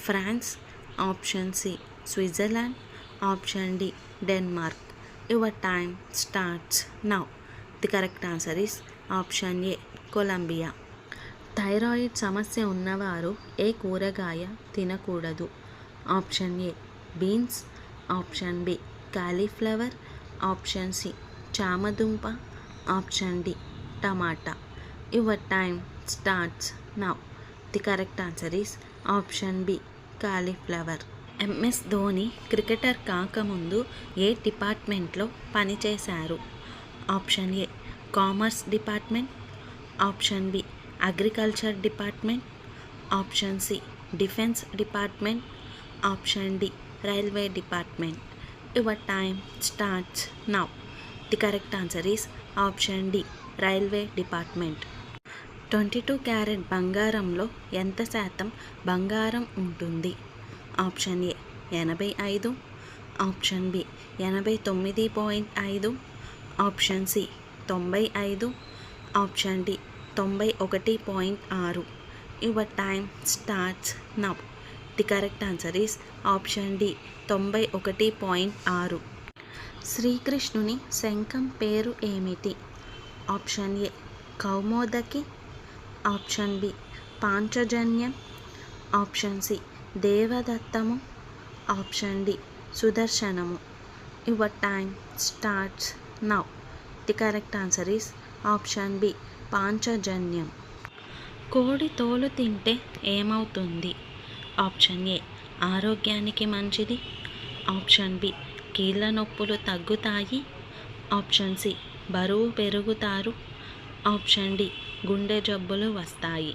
[SPEAKER 1] France, option C Switzerland, option D Denmark. Your time starts now. The correct answer is option A Colombia. Thyroid సమస్య ఉన్నవారు ఏ కూరగాయ తినకూడదు? Option A beans, option B cauliflower, option C చామదుంప, ఆప్షన్ డి టమాటా. Your time starts now. The correct answer is option B cauliflower. MS Dhoni cricketer కాకముందు ఏ డిపార్ట్మెంట్లో పనిచేశారు? Option A commerce department, option B agriculture department, option C defence department, option D railway department. Your time starts now. The correct answer is option D railway department. 22 carat బంగారంలో ఎంత శాతం బంగారం ఉంటుంది? Option A 85, option B 89.5, option C 95, option D 91.6. Your time starts now. The correct answer is option D 91.6. శ్రీకృష్ణుని శంఖం పేరు ఏమిటి? ఆప్షన్ ఏ కౌమోదకి, ఆప్షన్ బి పాంచజన్యం, ఆప్షన్ సి దేవదత్తము, ఆప్షన్ డి సుదర్శనము. Your time starts now. The correct answer is option B పాంచజన్యం. కోడి తోలు తింటే ఏమవుతుంది? ఆప్షన్ ఏ ఆరోగ్యానికి మంచిది, ఆప్షన్ బి కీళ్ళ నొప్పులు తగ్గుతాయి, ఆప్షన్ సి బరువు పెరుగుతారు, ఆప్షన్ డి గుండె జబ్బులు వస్తాయి.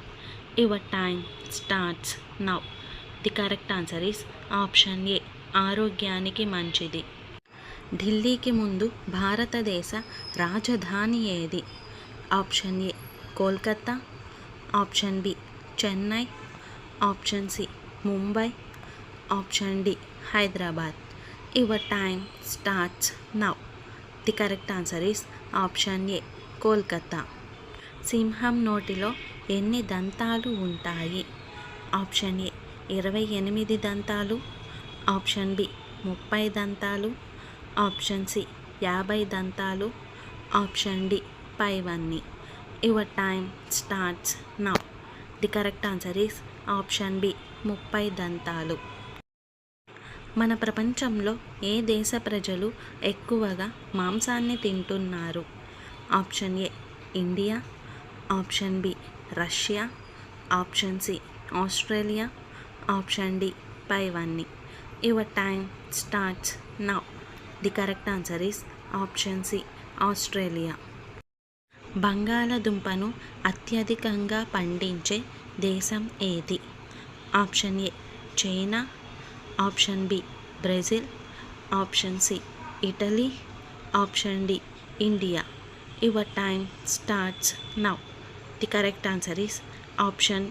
[SPEAKER 1] Your time starts now. The correct answer is option A ఆరోగ్యానికి మంచిది. ఢిల్లీకి ముందు భారతదేశ రాజధాని ఏది? Option A Kolkata, option B Chennai, option C Mumbai, option D Hyderabad. Your time starts now. The correct answer is option A Kolkata. సింహం నోటిలో ఎన్ని దంతాలు ఉంటాయి? ఆప్షన్ ఏ 28 దంతాలు, ఆప్షన్ బి 30 దంతాలు, ఆప్షన్ సి 50 దంతాలు, ఆప్షన్ డి పైవన్నీ. Your time starts now. The correct answer is option B 30 దంతాలు. మన ప్రపంచంలో ఏ దేశ ప్రజలు ఎక్కువగా మాంసాన్ని తింటున్నారు? Option A India, option B Russia, option C Australia, option D పైవన్నీ. Your time starts now. The correct answer is option C Australia. బంగాళదుంపను అత్యధికంగా పండించే దేశం ఏది? Option A China, option B Brazil, option C Italy, option D India. Your time starts now. The correct answer is option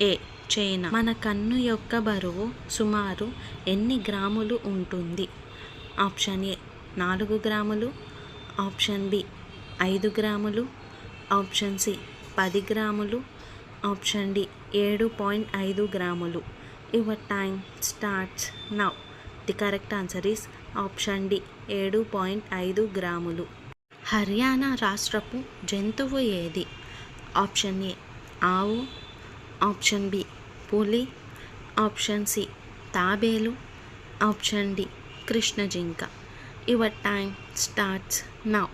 [SPEAKER 1] A China. మన కన్ను యొక్క బరువు సుమారు ఎన్ని గ్రాములు ఉంటుంది? ఆప్షన్ ఏ 4 గ్రాములు, ఆప్షన్ బి 5 గ్రాములు, ఆప్షన్ సి 10 గ్రాములు, ఆప్షన్ డి 7.5 గ్రాములు. Your time starts now. The correct answer is option D 7.5 గ్రాములు. హర్యానా రాష్ట్రపు జంతువు ఏది? ఆప్షన్ ఏ ఆవు, ఆప్షన్ బి పులి, ఆప్షన్ సి తాబేలు, ఆప్షన్ డి కృష్ణ జింక. Your time starts now.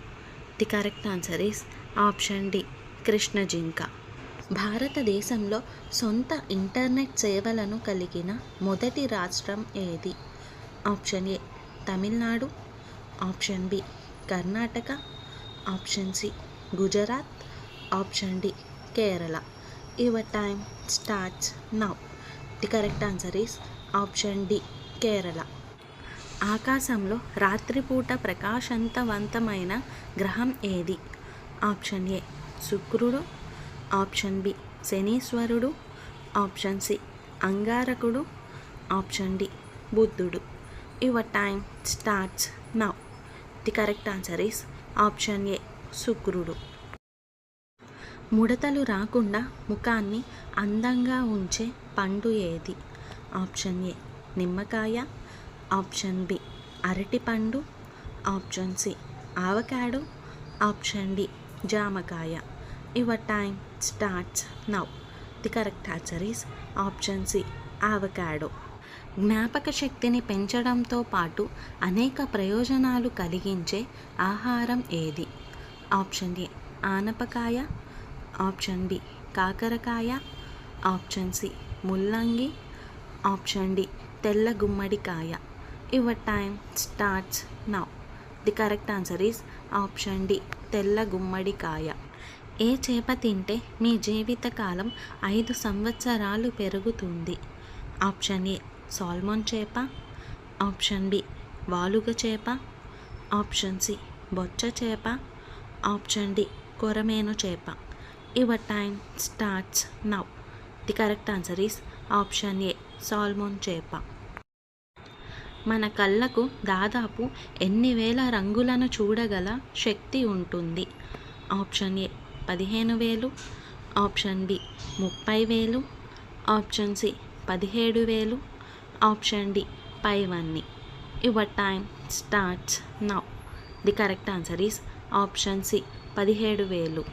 [SPEAKER 1] The correct answer is option D Krishna జింక. భారతదేశంలో సొంత ఇంటర్నెట్ సేవలను కలిగిన మొదటి రాష్ట్రం ఏది? Option A Tamil Nadu, option B Karnataka, option C Gujarat, option D Kerala. Your time starts now. The correct answer is option D Kerala. ఆకాశంలో రాత్రిపూట ప్రకాశవంతమైన గ్రహం ఏది? ఆప్షన్ ఏ శుక్రుడు, ఆప్షన్ బి శనీశ్వరుడు, ఆప్షన్ సి అంగారకుడు, ఆప్షన్ డి బుద్ధుడు. Your time starts now. The correct answer is option A శుక్రుడు. ముడతలు రాకుండా ముఖాన్ని అందంగా ఉంచే పండు ఏది? ఆప్షన్ ఏ నిమ్మకాయ, ఆప్షన్ బి అరటిపండు, option C avocado, option D జామకాయ. Your time starts now. The correct answer is option C avocado. జ్ఞాపక శక్తిని పెంచడంతో పాటు అనేక ప్రయోజనాలు కలిగించే ఆహారం ఏది? ఆప్షన్ ఏ ఆనపకాయ, ఆప్షన్ బి కాకరకాయ, ఆప్షన్ సి ముల్లంగి, ఆప్షన్ డి తెల్ల గుమ్మడికాయ. Your time starts now. The correct answer is option D తెల్ల గుమ్మడికాయ. ఏ చేప తింటే మీ జీవితకాలం 5 సంవత్సరాలు పెరుగుతుంది? ఆప్షన్ ఏ సాల్మన్ చేప, ఆప్షన్ బి వాలుగ చేప, ఆప్షన్ సి బొచ్చ చేప, ఆప్షన్ డి కొరమేను చేప. Your time starts now. The correct answer is option A salmon చేప. మన కళ్ళకు దాదాపు ఎన్ని వేల రంగులను చూడగల శక్తి ఉంటుంది? Option A 15,000, option B 30,000, option C 17,000, option D పైవన్నీ. Your time starts now. The correct answer is option C 17,000.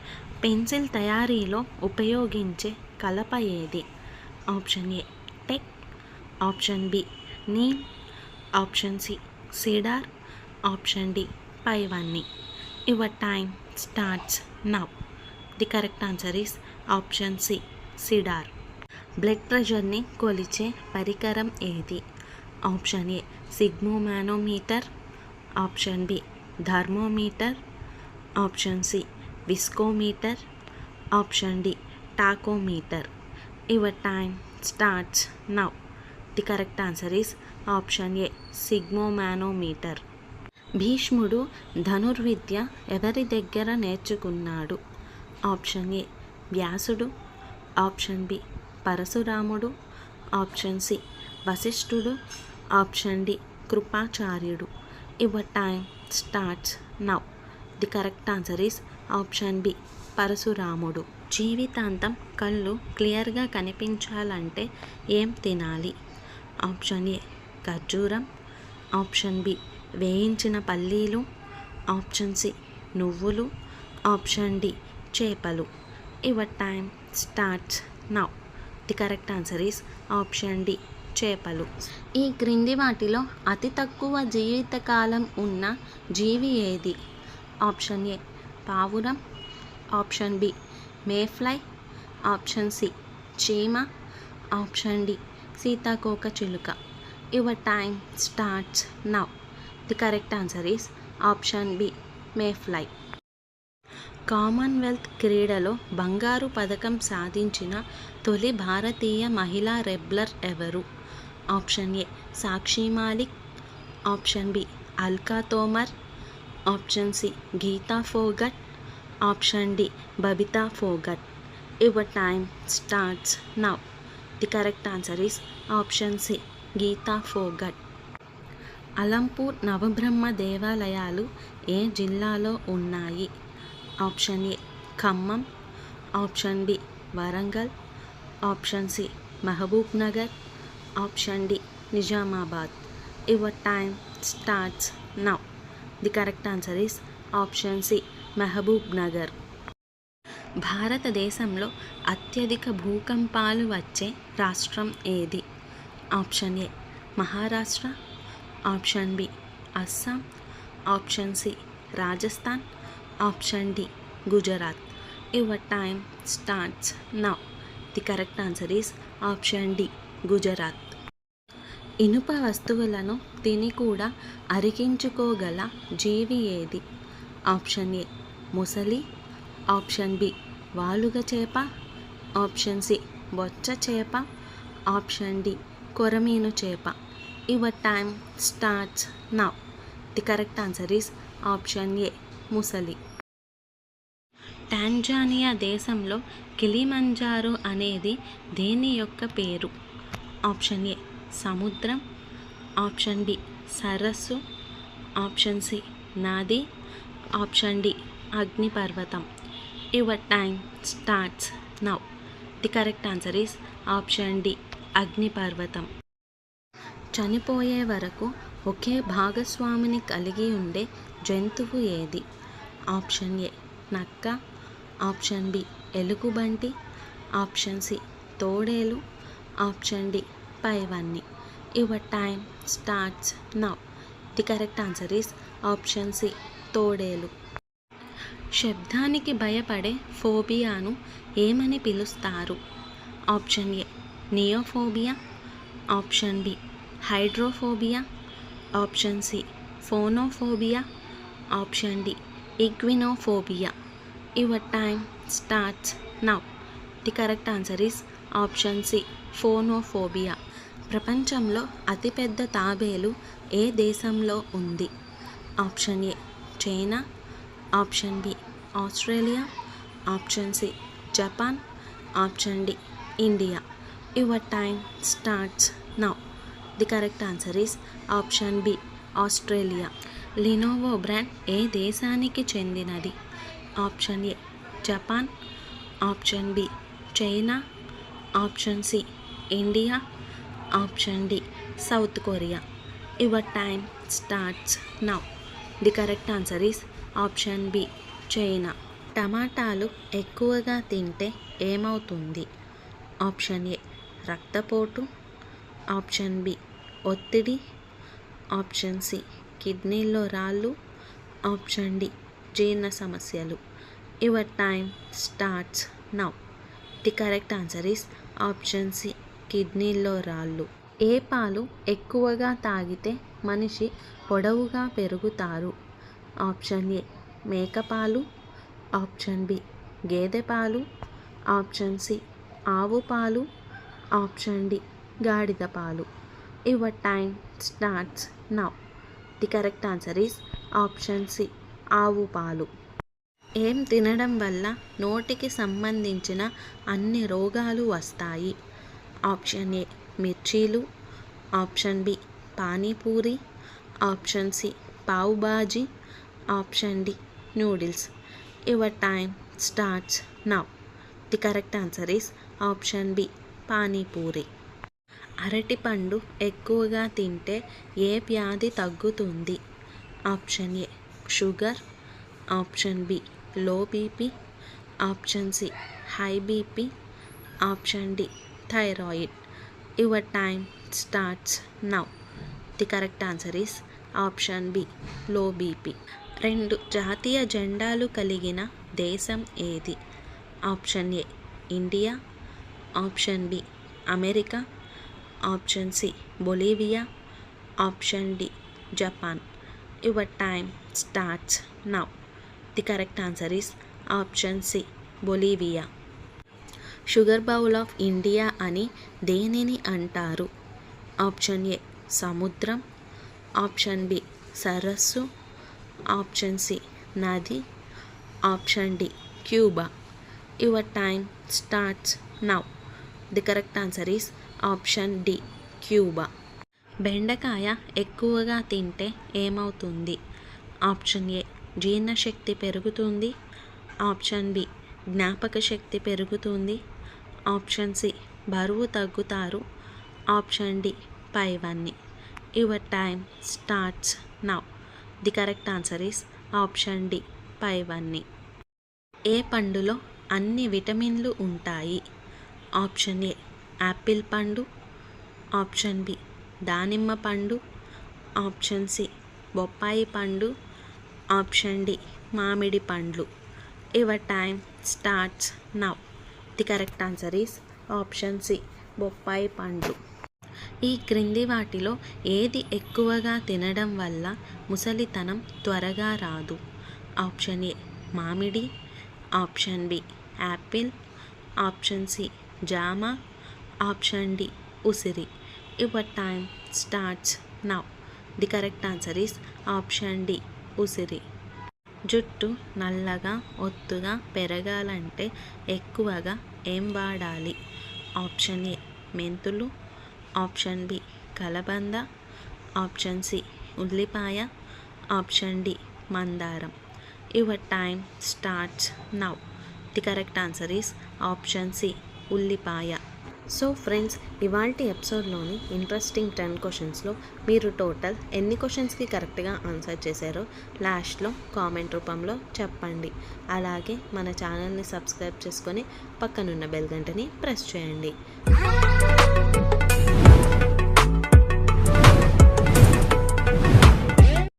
[SPEAKER 1] Pencil తయారీలో ఉపయోగించే కలప ఏది? Option A teak, option B neem, option C cedar, option D పైవన్నీ. Your time starts now. The correct answer is option C cedar. Blood ప్రెషర్ని కొలిచే పరికరం ఏది? Option A sphygmomanometer, option B thermometer, option C viscometer, option D tachometer. Your time starts now. The correct answer is option A sphygmomanometer. భీష్ముడు ధనుర్విద్య ఎవరి దగ్గర నేర్చుకున్నాడు? ఆప్షన్ ఏ వ్యాసుడు, ఆప్షన్ బి పరశురాముడు, ఆప్షన్ సి వశిష్ఠుడు, ఆప్షన్ డి కృపాచార్యుడు. Your time starts now. The correct answer is option B పరశురాముడు. జీవితాంతం కళ్ళు క్లియర్గా కనిపించాలంటే ఏం తినాలి? ఆప్షన్ ఏ ఖర్జూరం, ఆప్షన్ బి వేయించిన పల్లీలు, ఆప్షన్ సి నువ్వులు, ఆప్షన్ డి చేపలు. Your time starts now. The correct answer is option D చేపలు. ఈ క్రింది వాటిలో అతి తక్కువ జీవితకాలం ఉన్న జీవి ఏది? ఆప్షన్ ఏ పావురం, option B mayfly, option C చీమ, ఆప్షన్ డి సీతాకోక చిలుక. Your time starts now. The correct answer is option B mayfly. Commonwealth క్రీడలో బంగారు పథకం సాధించిన తొలి భారతీయ మహిళా రెబ్లర్ ఎవరు? Option A Sakshi Malik, option B Alka Tomar, option C Geeta Phogat, option D Babita Phogat. Your time starts now. The correct answer is option C Geeta Phogat. Alampur Navabrahma దేవాలయాలు ఏ జిల్లాలో ఉన్నాయి? Option A Khammam, option B Warangal, option C Mahabubnagar, option D Nizamabad. Your time starts now. The correct answer is option C Mahabubnagar. భారతదేశంలో అత్యధిక భూకంపాలు వచ్చే రాష్ట్రం ఏది? Option A Maharashtra, option B Assam, option C Rajasthan, option D Gujarat. Your time starts now. The correct answer is option D Gujarat. ఇనుప వస్తువులను తిని కూడా అరిగించుకోగల జీవి ఏది? ఆప్షన్ ఏ ముసలి, ఆప్షన్ బి వాలుగ చేప, ఆప్షన్ సి బొచ్చ చేప, ఆప్షన్ డి కొరమీను చేప. Your time starts now. The correct answer is option ఏ ముసలి. టాంజానియా దేశంలో కిలిమంజారో అనేది దేని యొక్క పేరు? ఆప్షన్ ఏ సముద్రం, ఆప్షన్ బి సరస్సు, ఆప్షన్ సి నది, ఆప్షన్ డి అగ్నిపర్వతం. Your time starts now. The correct answer is option D అగ్నిపర్వతం. చనిపోయే వరకు ఒకే భాగస్వామిని కలిగి ఉండే జంతువు ఏది? ఆప్షన్ ఏ నక్క, ఆప్షన్ బి ఎలుగుబంటి, ఆప్షన్ సి తోడేలు, ఆప్షన్ డి పైవన్నీ. Your time starts now. The correct answer is option C తోడేలు. శబ్దానికి భయపడే ఫోబియాను ఏమని పిలుస్తారు? Option A neophobia, option B hydrophobia, option C phonophobia, option D equinophobia. Your time starts now. The correct answer is option C phonophobia. ప్రపంచంలో అతిపెద్ద తాబేలు ఏ దేశంలో ఉంది? Option A China, option B Australia, option C Japan, option D India. Your time starts now. The correct answer is option B Australia. Lenovo brand ఏ దేశానికి చెందినది? Option A Japan, option B China, option C India, option D south Korea. Your time starts now. The correct answer is option B China. టమాటాలు ఎక్కువగా తింటే ఏమవుతుంది? ఆప్షన్ ఏ రక్తపోటు, ఆప్షన్ బి ఒత్తిడి, ఆప్షన్ సి కిడ్నీలో రాళ్ళు, ఆప్షన్ డి జీర్ణ సమస్యలు. Your time starts now. The correct answer is option C కిడ్నీలో రాళ్ళు. ఏ పాలు ఎక్కువగా తాగితే మనిషి పొడవుగా పెరుగుతారు? ఆప్షన్ ఏ మేకపాలు, ఆప్షన్ బి గేదె పాలు, ఆప్షన్ సి ఆవు పాలు, ఆప్షన్ డి గాడిద పాలు. Your time starts now. The correct answer is option C ఆవు పాలు. ఏం తినడం వల్ల నోటికి సంబంధించిన అన్ని రోగాలు వస్తాయి? ఆప్షన్ ఏ మిర్చీలు, option B pani puri, option C pav bhaji, option D noodles. Your time starts now. The correct answer is option B pani puri. అరటిపండు ఎక్కువగా తింటే ఏ వ్యాధి తగ్గుతుంది? Option A sugar, option B low BP, option C high BP, option D thyroid. Your time starts now. The correct answer is option B low BP. 2 జాతీయ జెండాలు కలిగిన దేశం ఏది? Option A India, option B America, option C Bolivia, option D Japan. Your time starts now. The correct answer is option C Bolivia. Sugar bowl of India అని దేనిని అంటారు? ఆప్షన్ ఏ సముద్రం, ఆప్షన్ బి సరస్సు, ఆప్షన్ సి నది, option D Cuba. Your time starts now. The correct answer is option D Cuba. బెండకాయ ఎక్కువగా తింటే ఏమవుతుంది? ఆప్షన్ ఏ జీర్ణశక్తి పెరుగుతుంది, ఆప్షన్ బి జ్ఞాపక శక్తి పెరుగుతుంది, ఆప్షన్ సి బరువు తగ్గుతారు, ఆప్షన్ డి పైవన్నీ. Your time starts now. The correct answer is option D పైవన్నీ. ఏ పండులో అన్ని విటమిన్లు ఉంటాయి? ఆప్షన్ ఏ యాపిల్ పండు, ఆప్షన్ బి దానిమ్మ పండు, ఆప్షన్ సి బొప్పాయి పండు, ఆప్షన్ డి మామిడి పండ్లు. Your time starts now. The correct answer is option C బొప్పాయి పండ్లు. ఈ క్రింది వాటిలో ఏది ఎక్కువగా తినడం వల్ల ముసలితనం త్వరగా రాదు? ఆప్షన్ ఏ మామిడి, option B apple, option C జామ, ఆప్షన్ డి ఉసిరి. Your time starts now. The correct answer is option D ఉసిరి. జుట్టు నల్లగా ఒత్తుగా పెరగాలంటే ఎక్కువగా ఏం వాడాలి? ఆప్షన్ ఏ మెంతులు, ఆప్షన్ బి కలబంద, ఆప్షన్ సి ఉల్లిపాయ, ఆప్షన్ డి మందారం. Your time starts now. The correct answer is option C ఉల్లిపాయ. సో ఫ్రెండ్స్, ఇవాల్టి ఎపిసోడ్లోని ఇంట్రెస్టింగ్ 10 క్వశ్చన్స్లో మీరు టోటల్ ఎన్ని క్వశ్చన్స్కి కరెక్ట్గా ఆన్సర్ చేశారో లాస్ట్లో కామెంట్ రూపంలో చెప్పండి. అలాగే మన ఛానల్ని సబ్స్క్రైబ్ చేసుకొని పక్కనున్న బెల్ గంటని ప్రెస్ చేయండి.